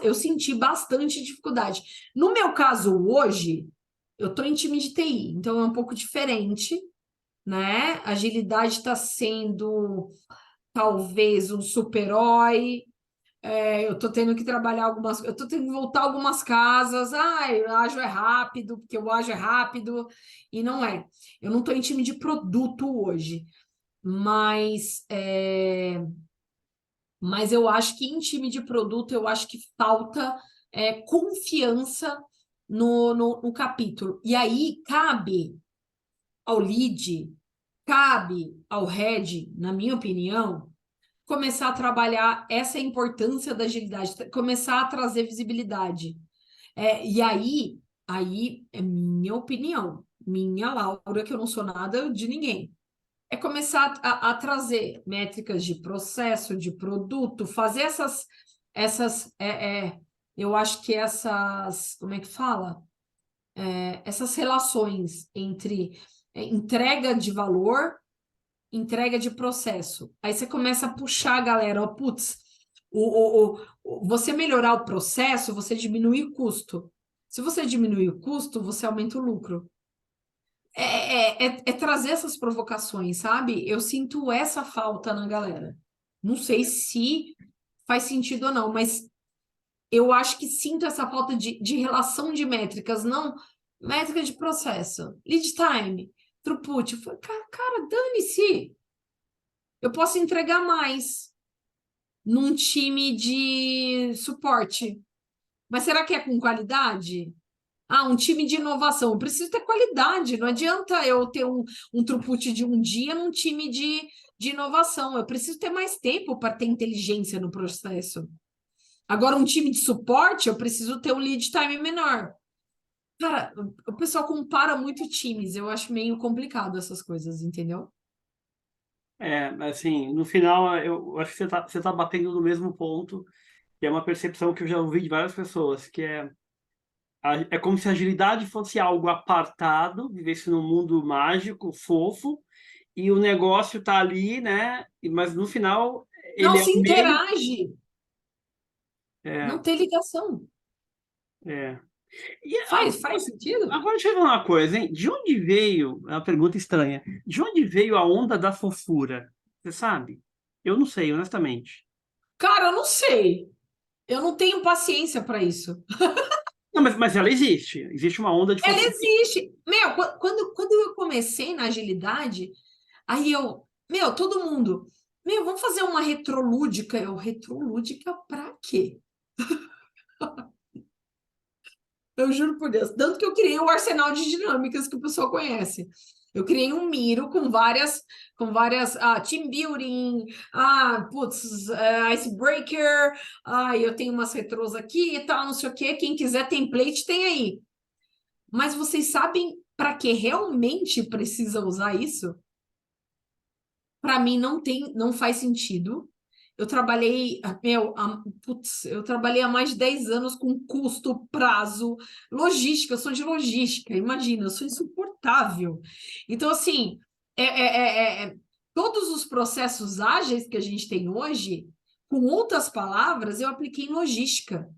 Speaker 1: eu senti bastante dificuldade. No meu caso, hoje, eu tô em time de TI, então é um pouco diferente, né? Agilidade está sendo talvez um super-herói. Eu tô tendo que trabalhar eu tô tendo que voltar algumas casas. Eu ajo é rápido, porque eu ajo é rápido, e não é. Eu não tô em time de produto hoje, mas, mas eu acho que em time de produto, eu acho que falta confiança no capítulo. E aí cabe ao lead, cabe ao head, na minha opinião, começar a trabalhar essa importância da agilidade, começar a trazer visibilidade. E aí é minha opinião, minha Laura, que eu não sou nada de ninguém. É começar a trazer métricas de processo, de produto, fazer eu acho que como é que fala? Essas relações entre entrega de valor, entrega de processo. Aí você começa a puxar a galera, ó, putz, você melhorar o processo, você diminui o custo. Se você diminuir o custo, você aumenta o lucro. É trazer essas provocações, sabe? Eu sinto essa falta na galera. Não sei se faz sentido ou não, mas eu acho que sinto essa falta de relação de métricas, não métrica de processo, lead time, throughput. Eu falei, cara, dane-se. Eu posso entregar mais num time de suporte. Mas será que é com qualidade? Um time de inovação. Eu preciso ter qualidade. Não adianta eu ter um throughput de um dia num time de inovação. Eu preciso ter mais tempo para ter inteligência no processo. Agora, um time de suporte, eu preciso ter um lead time menor. Cara, o pessoal compara muito times. Eu acho meio complicado essas coisas, entendeu?
Speaker 2: Assim, no final, eu acho que você tá batendo no mesmo ponto, que é uma percepção que eu já ouvi de várias pessoas, que é como se a agilidade fosse algo apartado, vivesse num mundo mágico, fofo, e o negócio tá ali, né? Mas no final,
Speaker 1: Não
Speaker 2: ele é
Speaker 1: se
Speaker 2: o meio.
Speaker 1: interage,
Speaker 2: É,
Speaker 1: não tem ligação.
Speaker 2: é. E
Speaker 1: Faz sentido?
Speaker 2: agora deixa eu falar uma coisa, hein? De onde veio, é uma pergunta estranha, de onde veio a onda da fofura? Você sabe? Eu não sei, honestamente.
Speaker 1: Cara, eu não sei. Eu não tenho paciência para isso.
Speaker 2: Não, mas ela existe. Existe uma onda de
Speaker 1: Ela
Speaker 2: fofura.
Speaker 1: existe. Meu, quando eu comecei na agilidade, aí todo mundo, vamos fazer uma retrolúdica. Retrolúdica pra quê? Eu juro por Deus. Tanto que eu criei o arsenal de dinâmicas que o pessoal conhece. Eu criei um Miro com várias team building, putz, icebreaker, eu tenho umas retrôs aqui e tal, não sei o quê. Quem quiser template tem aí. Mas vocês sabem para que realmente precisa usar isso? Para mim não faz sentido. Eu trabalhei, eu trabalhei há mais de 10 anos com custo, prazo, logística, eu sou de logística, imagina, eu sou insuportável. Então, assim, todos os processos ágeis que a gente tem hoje, com outras palavras, eu apliquei em logística.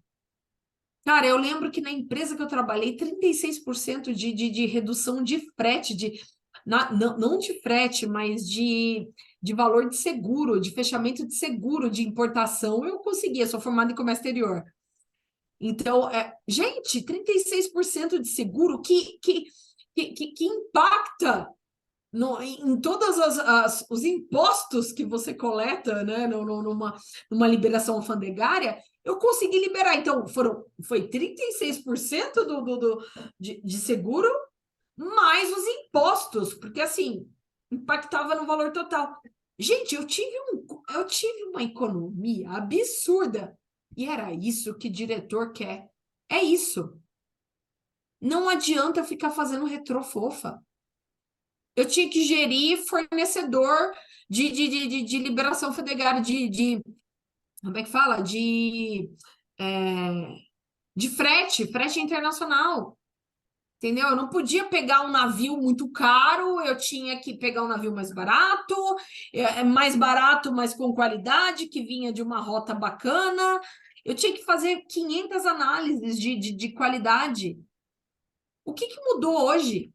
Speaker 1: Cara, eu lembro que na empresa que eu trabalhei, 36% de redução de frete, não de frete, mas de valor de seguro, de fechamento de seguro de importação, eu conseguia, sou formada em comércio exterior. Então, gente, 36% de seguro que impacta em todos os impostos que você coleta, né, numa liberação alfandegária, eu consegui liberar. Então, foi 36% de seguro, mais os impostos, porque assim, impactava no valor total. Gente, eu tive uma economia absurda. E era isso que diretor quer. É isso. Não adianta ficar fazendo retrofofa. Eu tinha que gerir fornecedor de liberação funerária, como é que fala? De frete internacional. Entendeu? Eu não podia pegar um navio muito caro, eu tinha que pegar um navio mais barato, mas com qualidade, que vinha de uma rota bacana. Eu tinha que fazer 500 análises de qualidade. O que mudou hoje?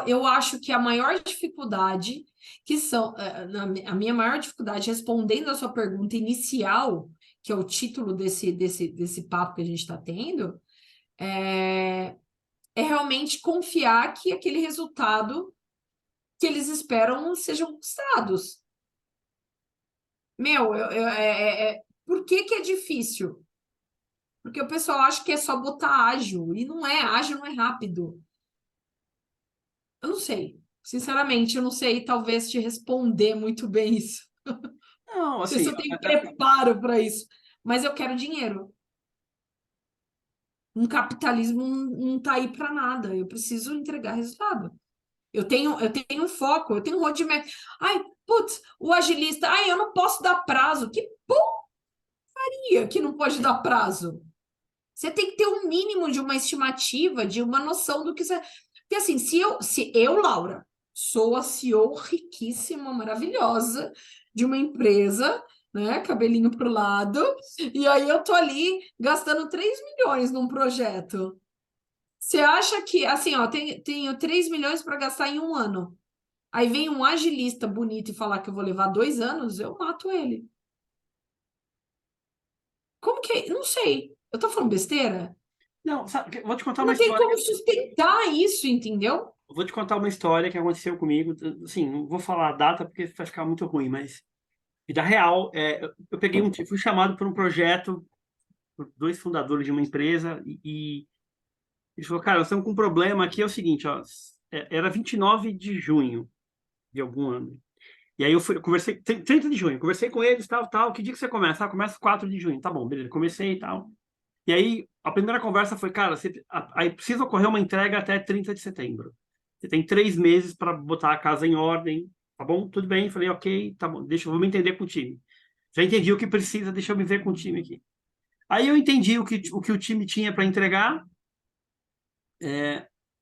Speaker 1: Eu acho que a maior dificuldade, a minha maior dificuldade, respondendo a sua pergunta inicial, que é o título desse papo que a gente está tendo, é realmente confiar que aquele resultado que eles esperam sejam conquistados. Meu, por que é difícil? Porque o pessoal acha que é só botar ágil, e não é, ágil não é rápido. Eu não sei. Sinceramente, eu não sei talvez te responder muito bem isso.
Speaker 2: Não,
Speaker 1: Não sei se
Speaker 2: assim,
Speaker 1: eu tenho preparo para isso, mas eu quero dinheiro. Um capitalismo não está aí para nada. Eu preciso entregar resultado. Eu tenho foco, eu tenho roadmap. Ai, putz, o agilista, eu não posso dar prazo. Que porcaria que não pode dar prazo? Você tem que ter um mínimo de uma estimativa, de uma noção do que você. Porque assim, se eu, Laura, sou a CEO riquíssima, maravilhosa de uma empresa, né? Cabelinho pro lado, e aí eu tô ali gastando 3 milhões num projeto. Você acha que, assim, ó, tenho 3 milhões para gastar em um ano. Aí vem um agilista bonito e falar que eu vou levar 2 anos, eu mato ele. Como que é? Não sei. Eu tô falando besteira?
Speaker 2: não, sabe, vou te contar uma
Speaker 1: Não tem
Speaker 2: história.
Speaker 1: como sustentar isso, entendeu?
Speaker 2: Vou te contar uma história que aconteceu comigo. Assim, não vou falar a data porque vai ficar muito ruim, mas vida real. Eu peguei fui chamado por um projeto por dois fundadores de uma empresa e eles falaram, cara, nós estamos com um problema aqui, é o seguinte, ó, era 29 de junho de algum ano. E aí eu conversei, 30 de junho, conversei com eles, tal, que dia que você começa? Começa 4 de junho, tá bom, beleza, comecei e tal. E aí a primeira conversa foi, cara, aí precisa ocorrer uma entrega até 30 de setembro. Você tem 3 meses para botar a casa em ordem, tá bom? Tudo bem, falei, ok, tá bom, vou me entender com o time. Já entendi o que precisa, deixa eu me ver com o time aqui. Aí eu entendi o que o time tinha para entregar,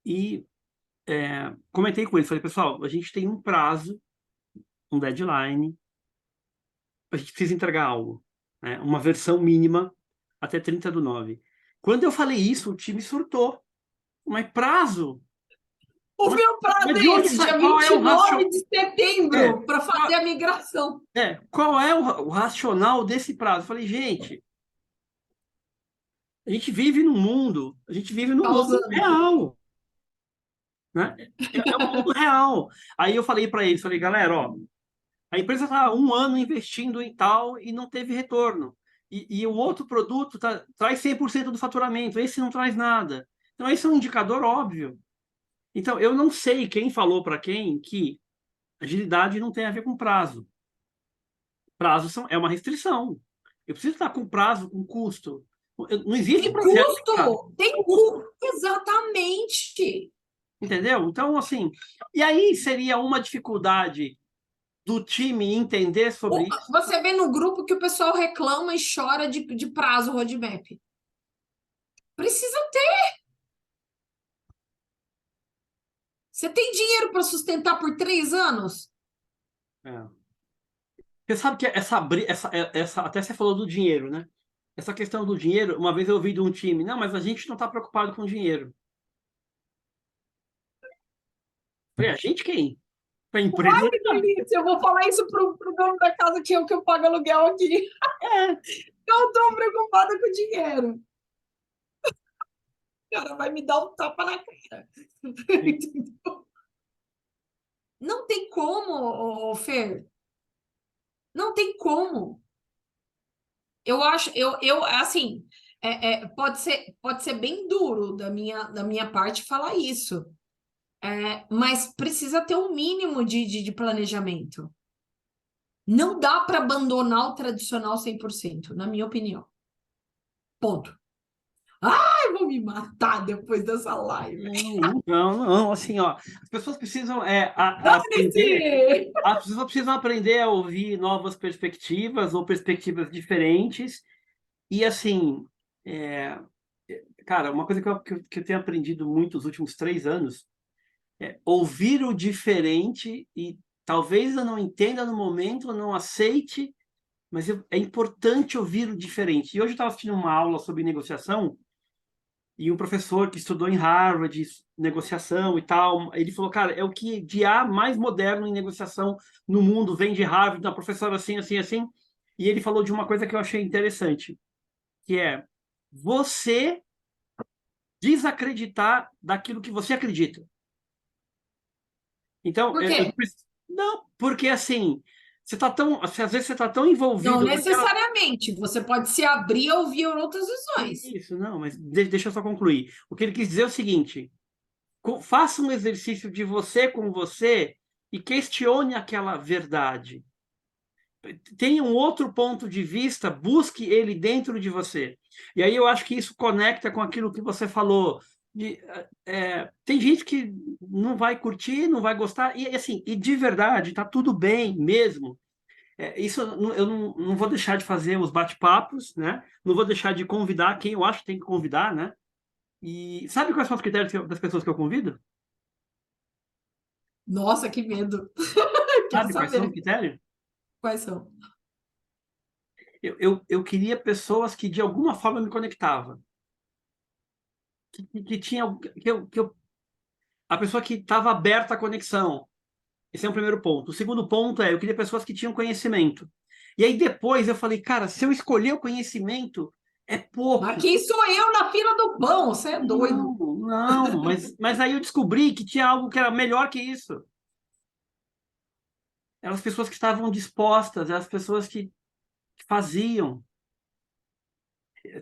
Speaker 2: e comentei com eles, falei, pessoal, a gente tem um prazo, um deadline, a gente precisa entregar algo, né? Uma versão mínima até 30/9. Quando eu falei isso, o time surtou. Mas prazo?
Speaker 1: O
Speaker 2: Mas,
Speaker 1: meu prazo
Speaker 2: mas de
Speaker 1: é
Speaker 2: onde
Speaker 1: esse,
Speaker 2: sai?
Speaker 1: dia
Speaker 2: Qual é o
Speaker 1: 29
Speaker 2: racional?
Speaker 1: de setembro, para fazer a migração.
Speaker 2: Qual é o racional desse prazo? Eu falei, gente, a gente vive num mundo
Speaker 1: Causando.
Speaker 2: real, né? É um mundo real. Aí eu falei para eles, falei, galera, ó, a empresa está 1 ano investindo em tal e não teve retorno. E o outro produto traz 100% do faturamento, esse não traz nada. Então, esse é um indicador óbvio. Então, eu não sei quem falou para quem que agilidade não tem a ver com prazo. É uma restrição. Eu preciso estar com prazo, com custo. Não existe
Speaker 1: Tem
Speaker 2: projeto sem prazo.
Speaker 1: custo! Tem custo! Exatamente!
Speaker 2: Entendeu? Então, assim, e aí seria uma dificuldade do time entender sobre isso.
Speaker 1: Você vê no grupo que o pessoal reclama e chora de prazo roadmap. Precisa ter. Você tem dinheiro para sustentar por 3 anos?
Speaker 2: É. Você sabe que até você falou do dinheiro, né? Essa questão do dinheiro, uma vez eu ouvi de um time, não, mas a gente não está preocupado com dinheiro. Falei, a gente quem? A empresa
Speaker 1: Que
Speaker 2: tá.
Speaker 1: delícia! Eu vou falar isso pro dono da casa que eu pago aluguel aqui.
Speaker 2: É,
Speaker 1: Eu estou preocupada com o dinheiro. O cara vai me dar um tapa na cara. Não tem como, Fer. Não tem como. Eu acho, assim, pode ser bem duro da minha parte falar isso, mas precisa ter um mínimo de planejamento. Não dá para abandonar o tradicional 100%, na minha opinião. Ponto. Ai, vou me matar depois dessa live.
Speaker 2: não, assim, ó, as pessoas precisam aprender,
Speaker 1: Dane-se!
Speaker 2: as pessoas precisam aprender a ouvir novas perspectivas ou perspectivas diferentes e, assim, é, cara, uma coisa que eu tenho aprendido muito nos últimos 3 anos é ouvir o diferente e talvez eu não entenda no momento, eu não aceite, mas é importante ouvir o diferente. E hoje eu estava assistindo uma aula sobre negociação e um professor que estudou em Harvard, negociação e tal, ele falou, cara, é o que de há mais moderno em negociação no mundo, vem de Harvard, da professora assim, assim, assim. E ele falou de uma coisa que eu achei interessante, que é você desacreditar daquilo que você acredita. Então,
Speaker 1: Por quê?
Speaker 2: não, porque assim, às vezes você está tão
Speaker 1: Não
Speaker 2: envolvido naquela.
Speaker 1: necessariamente. Você pode se abrir a ouvir outras visões.
Speaker 2: Isso, não, mas deixa eu só concluir. O que ele quis dizer é o seguinte: faça um exercício de você com você e questione aquela verdade. Tenha um outro ponto de vista, busque ele dentro de você. E aí eu acho que isso conecta com aquilo que você falou. Tem gente que não vai curtir, não vai gostar, e assim, e de verdade, tá tudo bem mesmo. Isso eu não vou deixar de fazer os bate-papos, né? Não vou deixar de convidar quem eu acho que tem que convidar, né? E sabe quais são os critérios das pessoas que eu convido?
Speaker 1: Nossa, que medo. Quero
Speaker 2: Sabe quais são os
Speaker 1: saber
Speaker 2: critérios?
Speaker 1: quais são.
Speaker 2: Eu queria pessoas que de alguma forma me conectavam. Que tinha a pessoa que estava aberta à conexão. Esse é o primeiro ponto. O segundo ponto eu queria pessoas que tinham conhecimento. E aí depois eu falei, cara, se eu escolher o conhecimento, é
Speaker 1: Mas
Speaker 2: pouco.
Speaker 1: quem sou eu na fila do pão? Você é
Speaker 2: Não,
Speaker 1: doido.
Speaker 2: não, mas aí eu descobri que tinha algo que era melhor que isso. Eram as pessoas que estavam dispostas, eram as pessoas que faziam.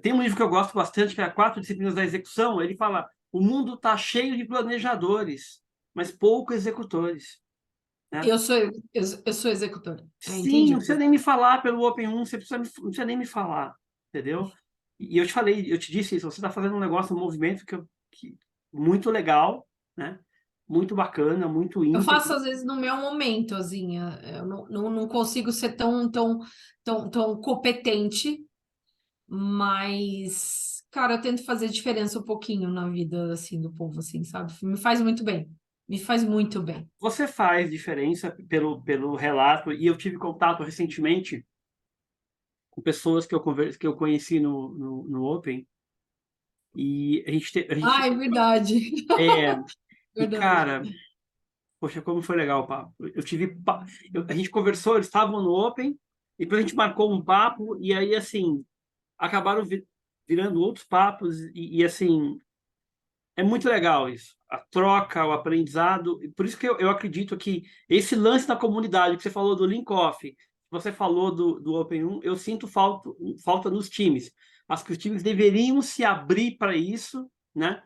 Speaker 2: Tem um livro que eu gosto bastante, que é Quatro Disciplinas da Execução. Ele fala: o mundo está cheio de planejadores, mas poucos executores. Né?
Speaker 1: Eu sou executora.
Speaker 2: Sim, não
Speaker 1: Entendi.
Speaker 2: precisa nem me falar pelo Open 1, não precisa nem me falar, entendeu? E eu te falei, eu te disse isso, você está fazendo um negócio, um movimento muito legal, né? Muito bacana, muito
Speaker 1: Eu
Speaker 2: íntegro.
Speaker 1: faço às vezes no meu momento, assim, eu não consigo ser tão competente, mas, cara, eu tento fazer diferença um pouquinho na vida, assim, do povo, assim, sabe? Me faz muito bem. Me faz muito bem.
Speaker 2: Você faz diferença pelo relato, e eu tive contato recentemente com pessoas que eu conheci no Open, e a gente
Speaker 1: Ah, é verdade.
Speaker 2: é, e
Speaker 1: Verdade.
Speaker 2: cara, poxa, como foi legal o papo. A gente conversou, eles estavam no Open, e depois a gente marcou um papo, e aí, assim, acabaram virando outros papos, e assim, é muito legal isso. A troca, o aprendizado. Por isso que eu acredito que esse lance da comunidade que você falou do Linkoff, você falou do Open 1, eu sinto falta nos times. Acho que os times deveriam se abrir para isso, né?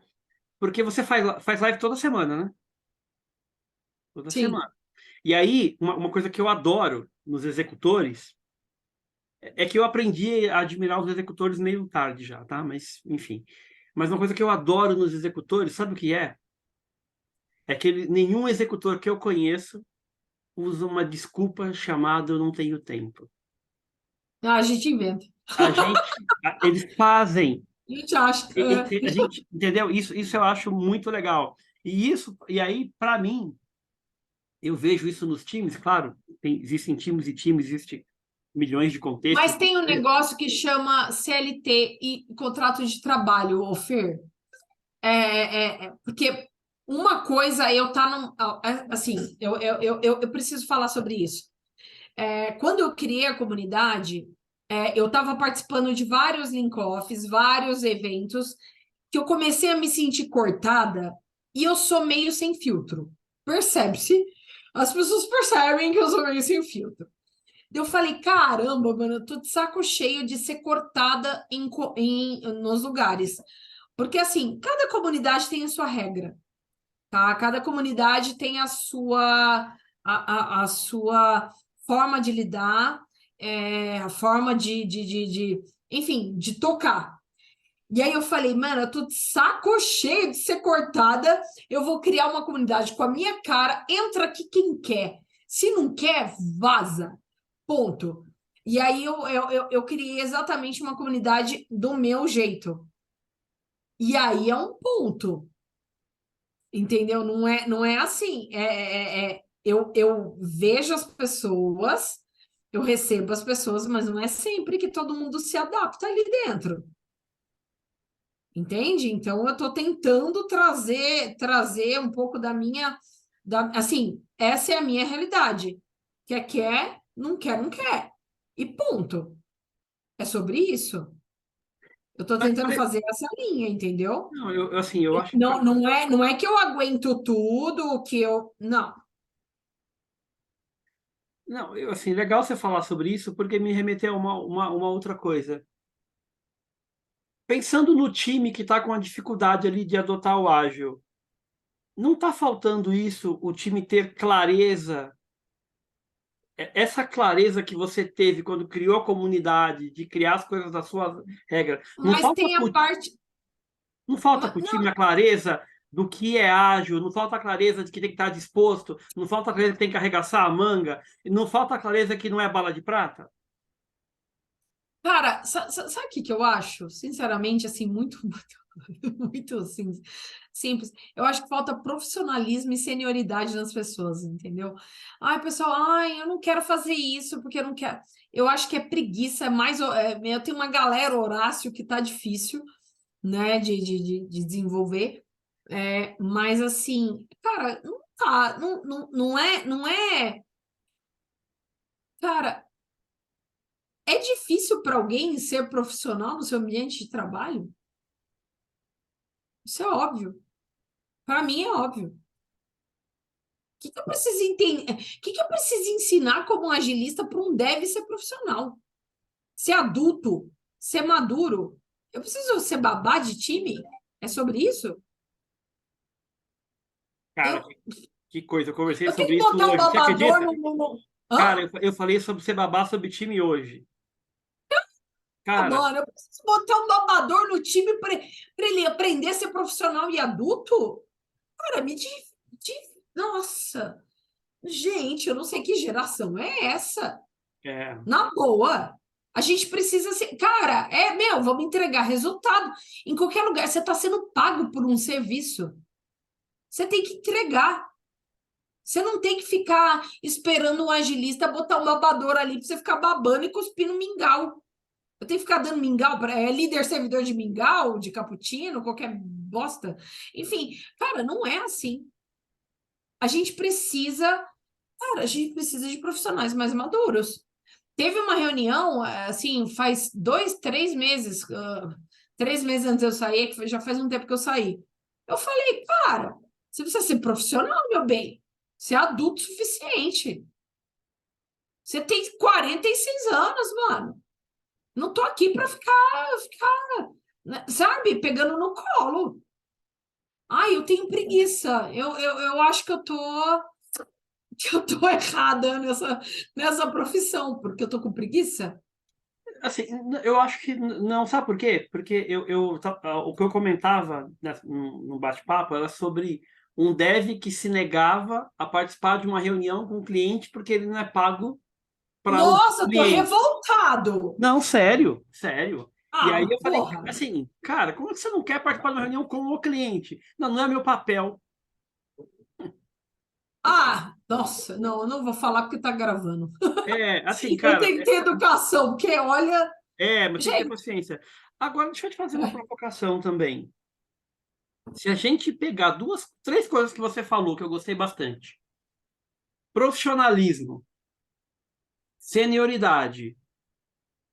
Speaker 2: Porque você faz live toda semana, né? Toda
Speaker 1: Sim.
Speaker 2: semana. E aí, uma coisa que eu adoro nos executores é que eu aprendi a admirar os executores meio tarde já, tá? Mas, enfim. Mas uma coisa que eu adoro nos executores, sabe o que é? É que nenhum executor que eu conheço usa uma desculpa chamada eu não tenho tempo.
Speaker 1: Ah, a gente inventa.
Speaker 2: Eles fazem,
Speaker 1: A gente acha.
Speaker 2: a gente, entendeu? Isso eu acho muito legal. E aí, para mim, eu vejo isso nos times, claro, existem times e times, existem milhões de contextos.
Speaker 1: Mas tem um negócio que chama CLT e contrato de trabalho, Fer. Porque uma coisa eu tá num, assim, eu preciso falar sobre isso. Quando eu criei a comunidade, eu estava participando de vários link-offs, vários eventos, que eu comecei a me sentir cortada e eu sou meio sem filtro. Percebe-se? As pessoas percebem que eu sou meio sem filtro. Eu falei, caramba, mano, eu tô de saco cheio de ser cortada nos lugares. Porque, assim, cada comunidade tem a sua regra, tá? Cada comunidade tem a sua forma de lidar, a forma enfim, de tocar. E aí eu falei, mano, eu tô de saco cheio de ser cortada, eu vou criar uma comunidade com a minha cara, entra aqui quem quer. Se não quer, vaza. Ponto. E aí eu criei exatamente uma comunidade do meu jeito. E aí é um ponto, entendeu? Não é assim. Eu vejo as pessoas, eu recebo as pessoas, mas não é sempre que todo mundo se adapta ali dentro. Entende? Então eu estou tentando trazer um pouco assim, essa é a minha realidade. Quer, não quer, não quer. E ponto. É sobre isso. Eu estou tentando fazer essa linha, entendeu?
Speaker 2: Não, assim, eu acho que
Speaker 1: Não é que eu aguento tudo, que eu. Não.
Speaker 2: não, assim, legal você falar sobre isso porque me remeteu a uma outra coisa. Pensando no time que está com a dificuldade ali de adotar o ágil, não está faltando isso, o time ter clareza, essa clareza que você teve quando criou a comunidade, de criar as coisas da sua regra,
Speaker 1: Mas tem a parte.
Speaker 2: não falta para o time a clareza do que é ágil, não falta a clareza de que tem que estar disposto, não falta a clareza que tem que arregaçar a manga, não falta a clareza que não é bala de prata?
Speaker 1: Cara, sabe o que que eu acho? Sinceramente, assim, muito, muito, muito assim, simples. Eu acho que falta profissionalismo e senioridade nas pessoas, entendeu? Ai, pessoal, eu não quero fazer isso porque eu não quero. Eu acho que é preguiça, eu tenho uma galera, Horácio, que tá difícil, né, de desenvolver. Mas assim, cara, não tá, não é, cara, é difícil para alguém ser profissional no seu ambiente de trabalho? Isso é óbvio. Para mim é óbvio. O que que eu preciso entender? O que que eu preciso ensinar como um agilista para um dev ser profissional? Ser adulto, ser maduro. Eu preciso ser babá de time? É sobre isso?
Speaker 2: Cara,
Speaker 1: Eu,
Speaker 2: que coisa, eu conversei
Speaker 1: eu tenho
Speaker 2: sobre
Speaker 1: que
Speaker 2: isso
Speaker 1: botar um
Speaker 2: hoje, você
Speaker 1: babador
Speaker 2: acredita?
Speaker 1: Hã?
Speaker 2: Cara, eu falei sobre ser babá sobre time hoje. Cara,
Speaker 1: Mano, eu preciso botar um babador no time para ele aprender a ser profissional e adulto? Cara, Nossa, gente, eu não sei que geração é essa.
Speaker 2: é,
Speaker 1: Na boa. A gente precisa ser. Cara, vamos entregar resultado. Em qualquer lugar, você está sendo pago por um serviço. Você tem que entregar. Você não tem que ficar esperando um agilista botar um babador ali para você ficar babando e cuspindo mingau. Eu tenho que ficar dando mingau para líder servidor de mingau, de cappuccino, qualquer bosta. Enfim, cara, não é assim. A gente precisa, cara, a gente precisa de profissionais mais maduros. Teve uma reunião, assim, faz 2, 3 meses, 3 meses antes de eu sair, que já faz um tempo que eu saí. Eu falei, cara, você precisa ser profissional, meu bem. Você é adulto o suficiente. Você tem 46 anos, mano. Não tô aqui para ficar, né, sabe, pegando no colo. Ai, eu tenho preguiça. Eu acho que eu tô errada nessa profissão, porque eu tô com preguiça.
Speaker 2: Assim, eu acho que não, sabe por quê? Porque o que eu comentava, né, no bate-papo era sobre um dev que se negava a participar de uma reunião com o cliente porque ele não é pago para ouvir o
Speaker 1: Nossa, eu tô
Speaker 2: cliente.
Speaker 1: revoltado.
Speaker 2: Não, sério, sério. E aí
Speaker 1: Ah,
Speaker 2: eu falei,
Speaker 1: porra.
Speaker 2: assim, cara, como é que você não quer participar de uma reunião com o cliente? Não, não é meu papel.
Speaker 1: Ah, nossa, não, eu não vou falar porque tá gravando.
Speaker 2: É, assim,
Speaker 1: Eu
Speaker 2: cara,
Speaker 1: tenho que ter educação, porque olha,
Speaker 2: mas tem que ter
Speaker 1: gente,
Speaker 2: paciência. Agora, deixa eu te fazer uma provocação também. Se a gente pegar três coisas que você falou que eu gostei bastante: profissionalismo, senioridade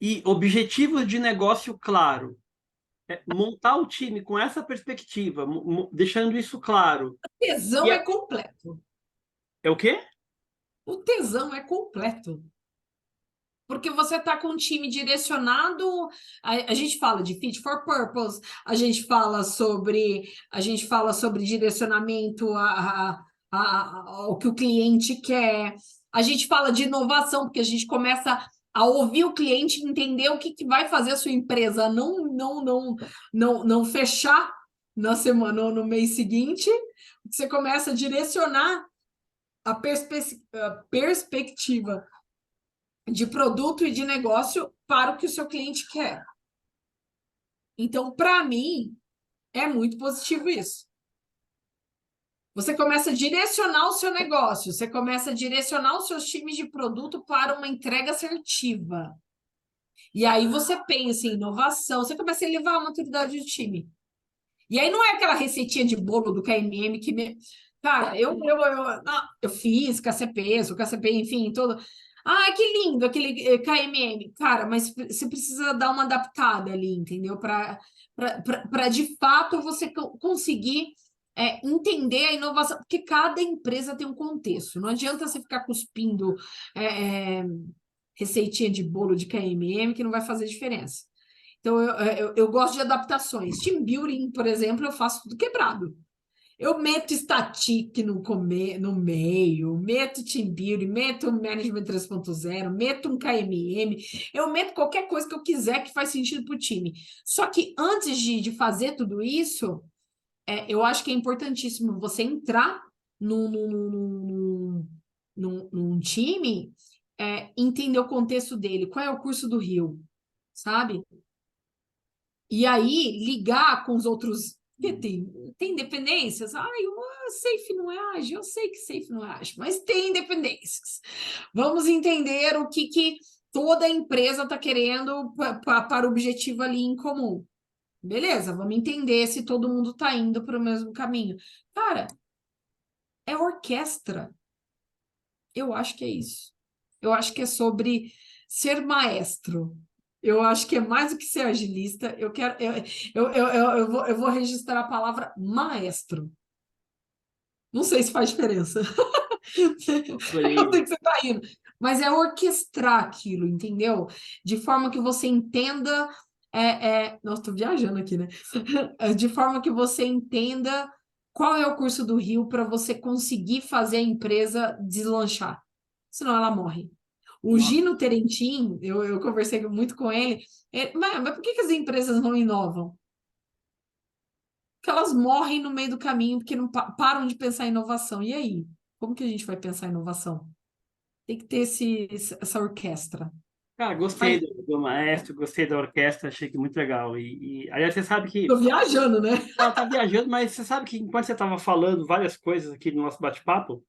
Speaker 2: e objetivos de negócio claro, montar o time com essa perspectiva, deixando isso claro. E
Speaker 1: tesão é completo.
Speaker 2: é o quê?
Speaker 1: O tesão é completo. Porque você está com um time direcionado, a gente fala de fit for purpose, a gente fala sobre direcionamento ao que o cliente quer, a gente fala de inovação, porque a gente começa a ouvir o cliente, entender o que vai fazer a sua empresa não fechar na semana ou no mês seguinte. Você começa a direcionar a perspectiva de produto e de negócio para o que o seu cliente quer. Então, para mim, é muito positivo isso. Você começa a direcionar o seu negócio, você começa a direcionar os seus times de produto para uma entrega assertiva. E aí você pensa em inovação, você começa a elevar a maturidade do time. E aí não é aquela receitinha de bolo do KMM que me... Cara, eu fiz KCP, sou KCP, enfim, todo. Ah, que lindo aquele KMM. Cara, mas você precisa dar uma adaptada ali, entendeu? Para de fato você conseguir entender a inovação, porque cada empresa tem um contexto. Não adianta você ficar cuspindo é, é, receitinha de bolo de KMM que não vai fazer diferença. Então, eu gosto de adaptações. Team building, por exemplo, eu faço tudo quebrado. Eu meto static no meio, meto team building, meto management 3.0, meto um KMM, eu meto qualquer coisa que eu quiser que faz sentido para o time. Só que antes de fazer tudo isso, eu acho que é importantíssimo você entrar num time, entender o contexto dele, qual é o curso do Rio, sabe? E aí ligar com os outros. Porque tem dependências. Ai, o Safe não é ágil, eu sei que Safe não é ágil, mas tem dependências. Vamos entender o que toda empresa está querendo para o objetivo ali em comum. Beleza, vamos entender se todo mundo está indo para o mesmo caminho. Cara, é orquestra. Eu acho que é isso. Eu acho que é sobre ser maestro. Eu acho que é mais do que ser agilista. Eu quero, eu vou registrar a palavra maestro. Não sei se faz diferença. Eu
Speaker 2: Adorei.
Speaker 1: sei que você está indo. Mas é orquestrar aquilo, entendeu? De forma que você entenda. Nossa, estou viajando aqui, né? De forma que você entenda qual é o curso do Rio para você conseguir fazer a empresa deslanchar. Senão ela morre. O
Speaker 2: Nossa.
Speaker 1: Gino Terentin, eu conversei muito com ele, mas por que as empresas não inovam? Porque elas morrem no meio do caminho, porque não param de pensar em inovação. E aí? Como que a gente vai pensar em inovação? Tem que ter essa orquestra.
Speaker 2: Cara, gostei
Speaker 1: Mas
Speaker 2: do maestro, gostei da orquestra, achei que muito legal. Aliás, você sabe que
Speaker 1: tô viajando, né?
Speaker 2: ela tá viajando, mas você sabe que enquanto você estava falando várias coisas aqui no nosso bate-papo,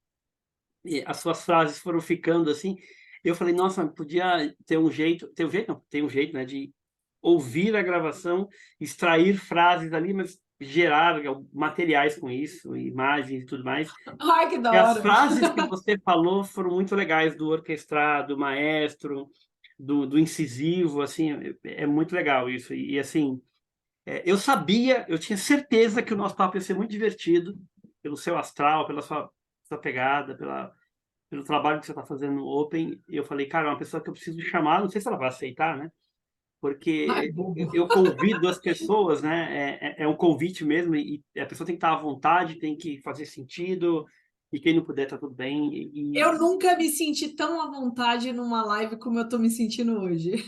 Speaker 2: e as suas frases foram ficando assim, eu falei, nossa, podia ter um jeito, né, de ouvir a gravação, extrair frases ali, mas gerar materiais com isso, imagens e tudo mais.
Speaker 1: Ai, que da
Speaker 2: E as
Speaker 1: hora.
Speaker 2: frases que você falou foram muito legais, do orquestrado, do maestro, do incisivo, assim, é muito legal isso. Assim, eu sabia, eu tinha certeza que o nosso papo ia ser muito divertido, pelo seu astral, pela sua pegada, pelo trabalho que você está fazendo no Open. E eu falei, cara, é uma pessoa que eu preciso chamar, não sei se ela vai aceitar, né?
Speaker 1: Ai,
Speaker 2: porque
Speaker 1: bobo.
Speaker 2: eu convido as pessoas, né? É um convite mesmo, e a pessoa tem que estar à vontade, tem que fazer sentido, e quem não puder, tá tudo bem.
Speaker 1: Eu nunca me senti tão à vontade numa live como eu tô me sentindo hoje.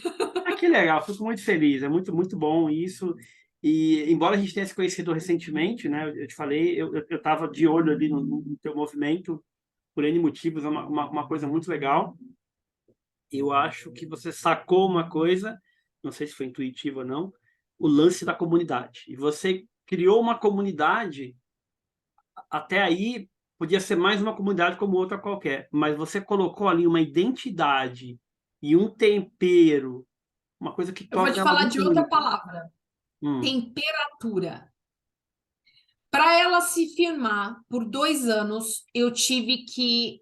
Speaker 2: Que legal, fico muito feliz, é muito, muito bom isso. E embora a gente tenha se conhecido recentemente, né? Eu te falei, eu estava de olho ali no teu movimento, por N motivos, é uma coisa muito legal. Eu acho que você sacou uma coisa, não sei se foi intuitivo ou não, o lance da comunidade. E você criou uma comunidade, até aí podia ser mais uma comunidade como outra qualquer, mas você colocou ali uma identidade e um tempero, uma coisa que
Speaker 1: Eu vou te
Speaker 2: toca
Speaker 1: falar de outra
Speaker 2: muito.
Speaker 1: palavra:
Speaker 2: Hum,
Speaker 1: temperatura. Para ela se firmar por 2 anos, eu tive que.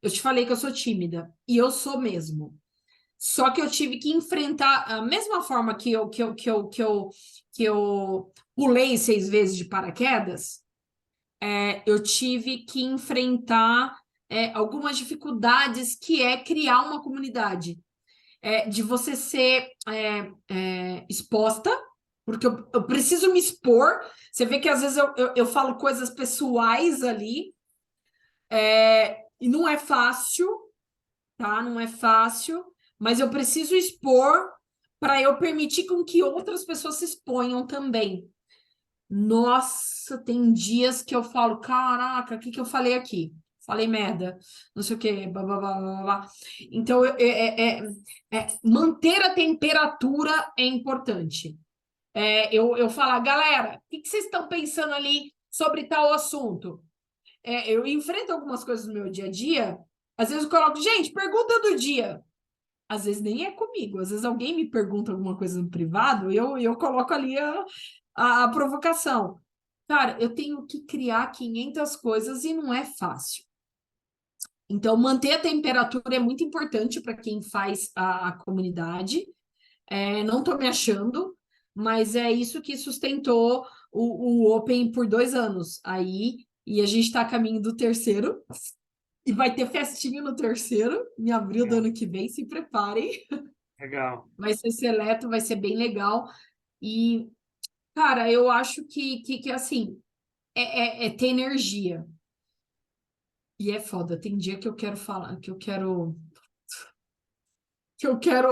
Speaker 1: Eu te falei que eu sou tímida, e eu sou mesmo. Só que eu tive que enfrentar a mesma forma que eu pulei 6 vezes de paraquedas. Eu tive que enfrentar algumas dificuldades que é criar uma comunidade. De você ser exposta, porque eu preciso me expor. Você vê que às vezes eu falo coisas pessoais ali, e não é fácil, tá? Não é fácil, mas eu preciso expor para eu permitir com que outras pessoas se exponham também. Nossa, tem dias que eu falo, caraca, o que que eu falei aqui? Falei merda, não sei o quê, blá, blá, blá, blá, blá. Então, manter a temperatura é importante. Eu falar, galera, o que que vocês estão pensando ali sobre tal assunto? Eu enfrento algumas coisas no meu dia a dia, às vezes eu coloco, gente, pergunta do dia. Às vezes nem é comigo, às vezes alguém me pergunta alguma coisa no privado, eu coloco ali a provocação. Cara, eu tenho que criar 500 coisas e não é fácil. Então, manter a temperatura é muito importante para quem faz a comunidade. Não estou me achando, mas é isso que sustentou o Open por 2 anos. Aí, e a gente está a caminho do terceiro, e vai ter festinha no terceiro, em abril do
Speaker 2: legal,
Speaker 1: ano que vem, se preparem.
Speaker 2: legal.
Speaker 1: Vai ser seleto, vai ser bem legal. E, cara, eu acho que assim, é ter energia. E é foda. Tem dia que eu quero falar,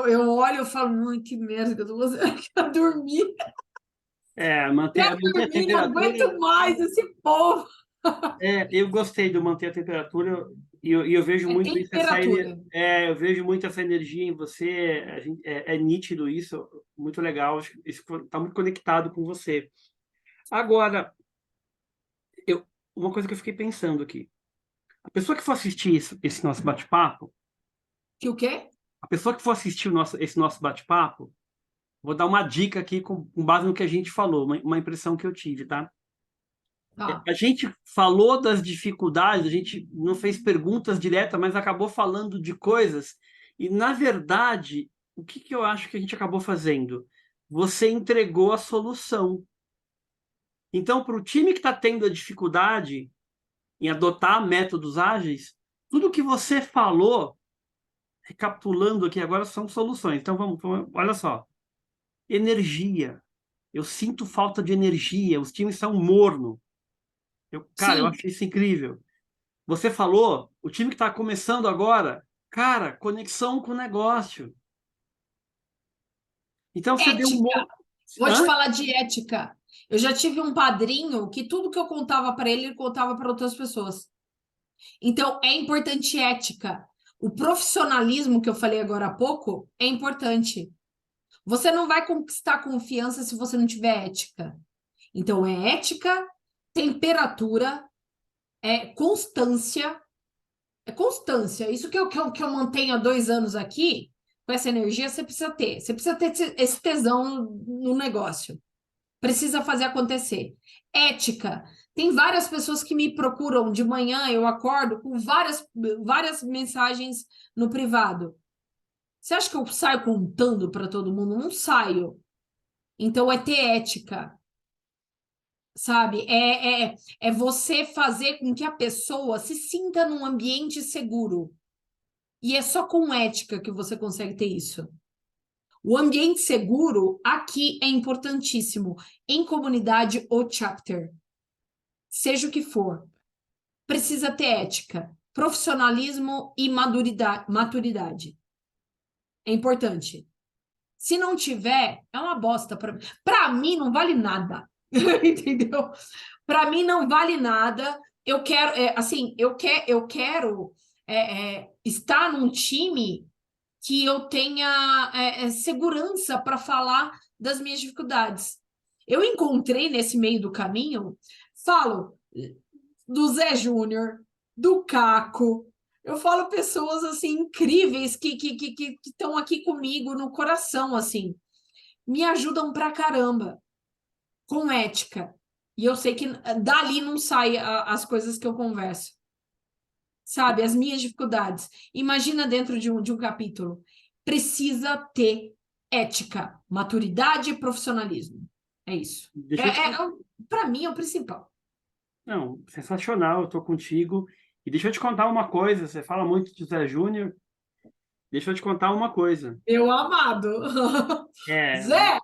Speaker 1: eu olho e falo, ai, que merda que eu tô fazendo, eu quero dormir,
Speaker 2: Manter a
Speaker 1: não
Speaker 2: temperatura.
Speaker 1: aguento mais esse povo.
Speaker 2: Eu gostei do manter a temperatura e eu vejo
Speaker 1: É
Speaker 2: muito isso,
Speaker 1: temperatura.
Speaker 2: eu vejo muito essa energia em você, é nítido isso, muito legal, acho que isso está muito conectado com você. Agora, uma coisa que eu fiquei pensando aqui, a pessoa que for assistir esse nosso bate-papo,
Speaker 1: Que o quê?
Speaker 2: a pessoa que for assistir esse nosso bate-papo, vou dar uma dica aqui com base no que a gente falou, uma impressão que eu tive, tá?
Speaker 1: Tá.
Speaker 2: A gente falou das dificuldades, a gente não fez perguntas diretas, mas acabou falando de coisas. E, na verdade, o que que eu acho que a gente acabou fazendo? Você entregou a solução. Então, para o time que está tendo a dificuldade em adotar métodos ágeis, tudo que você falou, recapitulando aqui agora, são soluções. Então, olha só. Energia. Eu sinto falta de energia, os times são morno. Cara, eu
Speaker 1: Sim.
Speaker 2: achei isso incrível. Você falou, o time que está começando agora, cara, conexão com o negócio. Então você deu um
Speaker 1: Ética.
Speaker 2: monte.
Speaker 1: Vou te
Speaker 2: Hã?
Speaker 1: falar de ética. Eu já tive um padrinho que tudo que eu contava para ele, ele contava para outras pessoas. Então, é importante ética. O profissionalismo que eu falei agora há pouco é importante. Você não vai conquistar confiança se você não tiver ética. Então, é ética, temperatura, é constância. É constância. Isso que eu mantenho há 2 anos aqui, com essa energia, você precisa ter. Você precisa ter esse tesão no negócio. Precisa fazer acontecer. Ética. Tem várias pessoas que me procuram de manhã, eu acordo com várias mensagens no privado. Você acha que eu saio contando para todo mundo? Não saio. Então é ter ética, sabe? É você fazer com que a pessoa se sinta num ambiente seguro. E é só com ética que você consegue ter isso. O ambiente seguro aqui é importantíssimo, em comunidade ou chapter, seja o que for. Precisa ter ética, profissionalismo e maturidade. É importante. Se não tiver, é uma bosta. Para mim, não vale nada. Entendeu? Para mim, não vale nada. Eu quero, assim, eu quero estar num time que eu tenha segurança para falar das minhas dificuldades. Eu encontrei nesse meio do caminho, falo do Zé Júnior, do Caco, eu falo pessoas assim incríveis que estão aqui comigo no coração, assim, me ajudam pra caramba, com ética. E eu sei que dali não sai as coisas que eu converso, sabe? As minhas dificuldades. Imagina dentro de um capítulo. Precisa ter ética, maturidade e profissionalismo. É isso.
Speaker 2: Deixa eu te...
Speaker 1: Para mim é o principal.
Speaker 2: Não, sensacional, eu estou contigo. E deixa eu te contar uma coisa, você fala muito de Zé Júnior, deixa eu te contar uma coisa.
Speaker 1: Meu amado.
Speaker 2: É,
Speaker 1: Zé!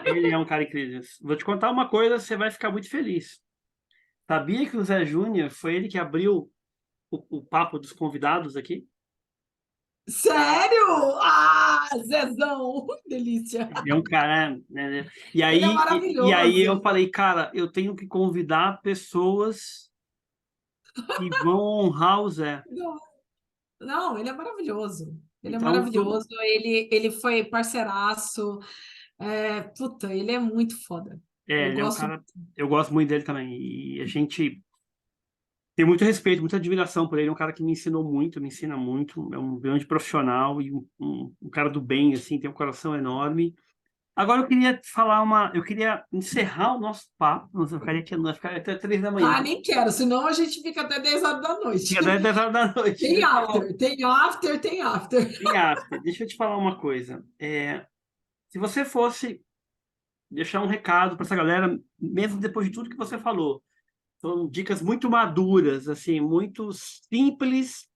Speaker 2: ele é um cara incrível. Vou te contar uma coisa, você vai ficar muito feliz. Sabia que o Zé Júnior foi ele que abriu o papo dos convidados aqui?
Speaker 1: Sério? Ah, Zezão! Delícia.
Speaker 2: Ele é um cara, né? E
Speaker 1: Ele é
Speaker 2: aí, e aí eu
Speaker 1: maravilhoso.
Speaker 2: falei, cara, eu tenho que convidar pessoas que vão honrar o Zé.
Speaker 1: Não, não, ele é maravilhoso. Ele é
Speaker 2: Então,
Speaker 1: maravilhoso. Ele foi parceiraço. Puta, ele é muito foda. Eu
Speaker 2: ele é um
Speaker 1: gosto.
Speaker 2: cara, eu gosto muito dele também. E a gente tem muito respeito, muita admiração por ele. É um cara que me ensinou muito, me ensina muito. É um grande profissional e um cara do bem, assim, tem um coração enorme. Agora eu queria falar eu queria encerrar o nosso papo. Nós ficaria até 3 da manhã.
Speaker 1: Ah, nem quero, senão a gente fica até 10 horas da noite.
Speaker 2: Fica 10 horas da noite.
Speaker 1: Tem after, tem after, tem after.
Speaker 2: Em after, deixa eu te falar uma coisa. Se você fosse deixar um recado para essa galera, mesmo depois de tudo que você falou, são dicas muito maduras, assim, muito simples,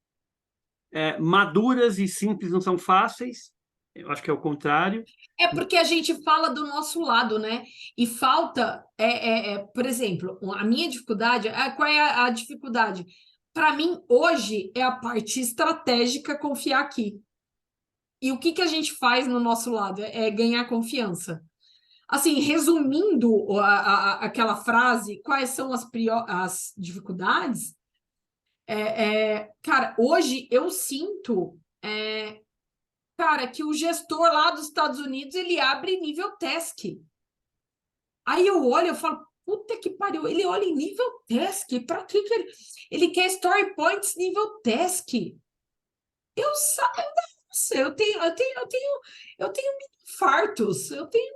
Speaker 2: maduras e simples não são fáceis. Eu acho que é o contrário.
Speaker 1: É porque a gente fala do nosso lado, né? E falta, por exemplo, a minha dificuldade, qual é a dificuldade? Para mim, hoje, é a parte estratégica confiar aqui. E o que a gente faz no nosso lado? É ganhar confiança. Assim, resumindo aquela frase, quais são as dificuldades? Cara, hoje eu sinto, cara, que o gestor lá dos Estados Unidos, ele abre nível task. Aí eu olho, eu falo, puta que pariu, ele olha em nível task, para que ele quer story points nível task? Eu nossa, eu tenho mini infartos, eu tenho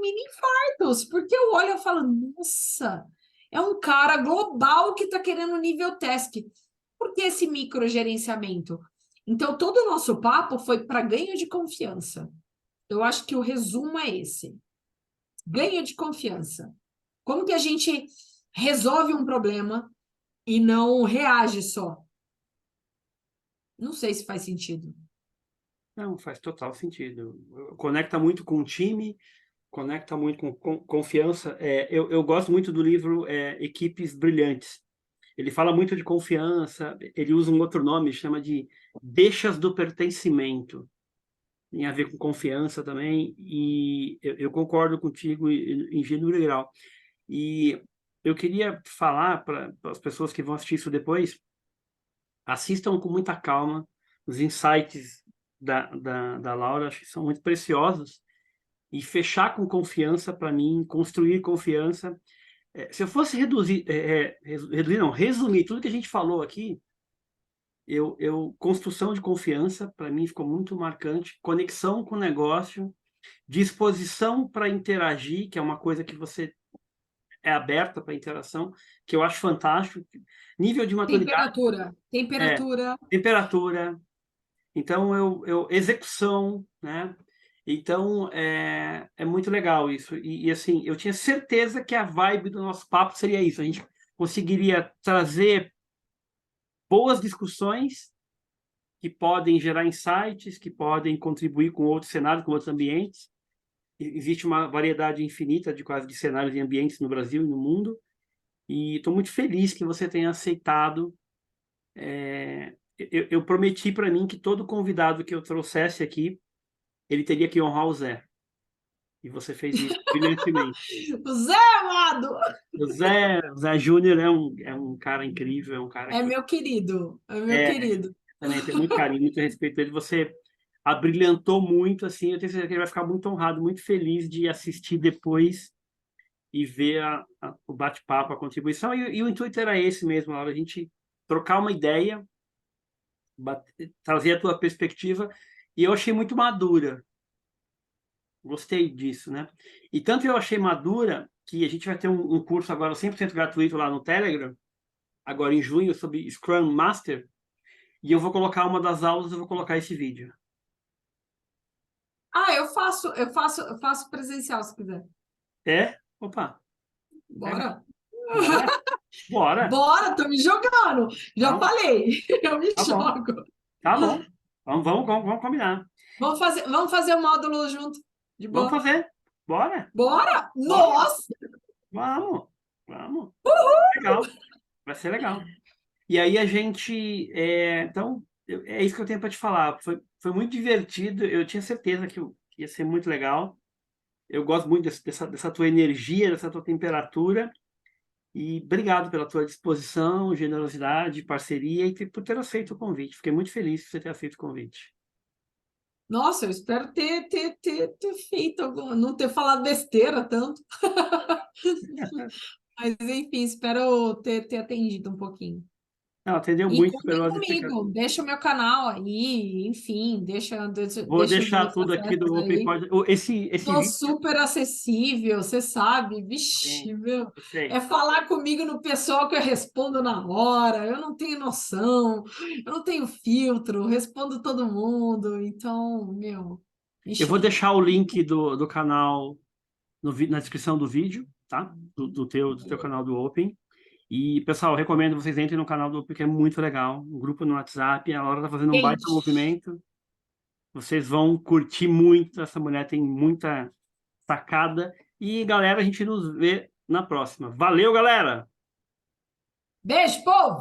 Speaker 1: mini infartos, porque eu olho e falo, nossa, é um cara global que está querendo nível task. Por que esse microgerenciamento? Então, todo o nosso papo foi para ganho de confiança. Eu acho que o resumo é esse. Ganho de confiança. Como que a gente resolve um problema e não reage só? Não sei se faz sentido.
Speaker 2: Não, faz total sentido. Conecta muito com o time, conecta muito com confiança. Eu gosto muito do livro Equipes Brilhantes. Ele fala muito de confiança, ele usa um outro nome, chama de deixas do pertencimento. Tem a ver com confiança também, e eu concordo contigo em gênero e grau. E eu queria falar para as pessoas que vão assistir isso depois, assistam com muita calma os insights da Laura, acho que são muito preciosos, e fechar com confiança, para mim, construir confiança. Se eu fosse resumir tudo que a gente falou aqui, construção de confiança, para mim, ficou muito marcante, conexão com o negócio, disposição para interagir, que é uma coisa que você é aberta para interação, que eu acho fantástico, nível de maturidade,
Speaker 1: Temperatura. Temperatura.
Speaker 2: temperatura, então execução, né? Então é muito legal isso. E assim, eu tinha certeza que a vibe do nosso papo seria isso. A gente conseguiria trazer boas discussões que podem gerar insights, que podem contribuir com outros cenários, com outros ambientes. Existe uma variedade infinita de quase de cenários e ambientes no Brasil e no mundo. E estou muito feliz que você tenha aceitado. Eu prometi para mim que todo convidado que eu trouxesse aqui, ele teria que honrar o Zé. E você fez isso brilhantemente.
Speaker 1: O Zé amado!
Speaker 2: O Zé Júnior é um cara incrível, é um cara
Speaker 1: É
Speaker 2: que
Speaker 1: meu querido, é meu querido.
Speaker 2: também tem muito carinho, muito respeito dele. Você abrilhantou muito, assim, eu tenho certeza que ele vai ficar muito honrado, muito feliz de assistir depois e ver o bate-papo, a contribuição. E o intuito era esse mesmo, Laura, a gente trocar uma ideia, trazer a tua perspectiva, e eu achei muito madura. Gostei disso, né? E tanto eu achei madura que a gente vai ter um curso agora 100% gratuito lá no Telegram, agora em junho, sobre Scrum Master, e eu vou colocar uma das aulas, eu vou colocar esse vídeo.
Speaker 1: Ah, eu faço presencial se quiser.
Speaker 2: É? Opa, legal.
Speaker 1: Bora.
Speaker 2: Bora? Bora.
Speaker 1: Bora, tô me jogando. Já
Speaker 2: Então,
Speaker 1: falei, eu me
Speaker 2: tá bom.
Speaker 1: jogo.
Speaker 2: Tá bom. Vamos combinar.
Speaker 1: Vamos fazer o módulo junto, de
Speaker 2: Vamos
Speaker 1: boa.
Speaker 2: fazer. Bora.
Speaker 1: Bora?
Speaker 2: Bora.
Speaker 1: Nossa!
Speaker 2: Vamos. Vamos. Legal. Vai ser legal. E aí a gente... então, é isso que eu tenho para te falar. Foi muito divertido. Eu tinha certeza que ia ser muito legal. Eu gosto muito dessa tua energia, dessa tua temperatura. E obrigado pela tua disposição, generosidade, parceria e por ter aceito o convite. Fiquei muito feliz por você ter aceito o convite.
Speaker 1: Nossa, eu espero ter feito alguma, não ter falado besteira tanto. Mas, enfim, espero ter atendido um pouquinho.
Speaker 2: Não, atendeu
Speaker 1: E
Speaker 2: muito
Speaker 1: contem
Speaker 2: pelas
Speaker 1: comigo, deixa o meu canal aí, enfim,
Speaker 2: Vou
Speaker 1: deixa as
Speaker 2: deixar
Speaker 1: minhas
Speaker 2: tudo aqui do
Speaker 1: ofertas
Speaker 2: Open
Speaker 1: aí.
Speaker 2: Pod. Esse
Speaker 1: Sou
Speaker 2: vídeo,
Speaker 1: super acessível, você sabe.
Speaker 2: sim,
Speaker 1: Vixe, meu,
Speaker 2: eu sei.
Speaker 1: é falar comigo no pessoal que eu respondo na hora. Eu não tenho noção, eu não tenho filtro, respondo todo mundo. Então, meu, me
Speaker 2: Eu vou
Speaker 1: chama.
Speaker 2: deixar o link do canal na descrição do vídeo, tá? Do teu canal do Open. E, pessoal, eu recomendo vocês entrem no canal do Open, que é muito legal. Um grupo no WhatsApp, a Laura tá fazendo um baita
Speaker 1: Gente,
Speaker 2: movimento. Vocês vão curtir muito. Essa mulher tem muita sacada. E, galera, a gente nos vê na próxima. Valeu, galera!
Speaker 1: beijo, povo!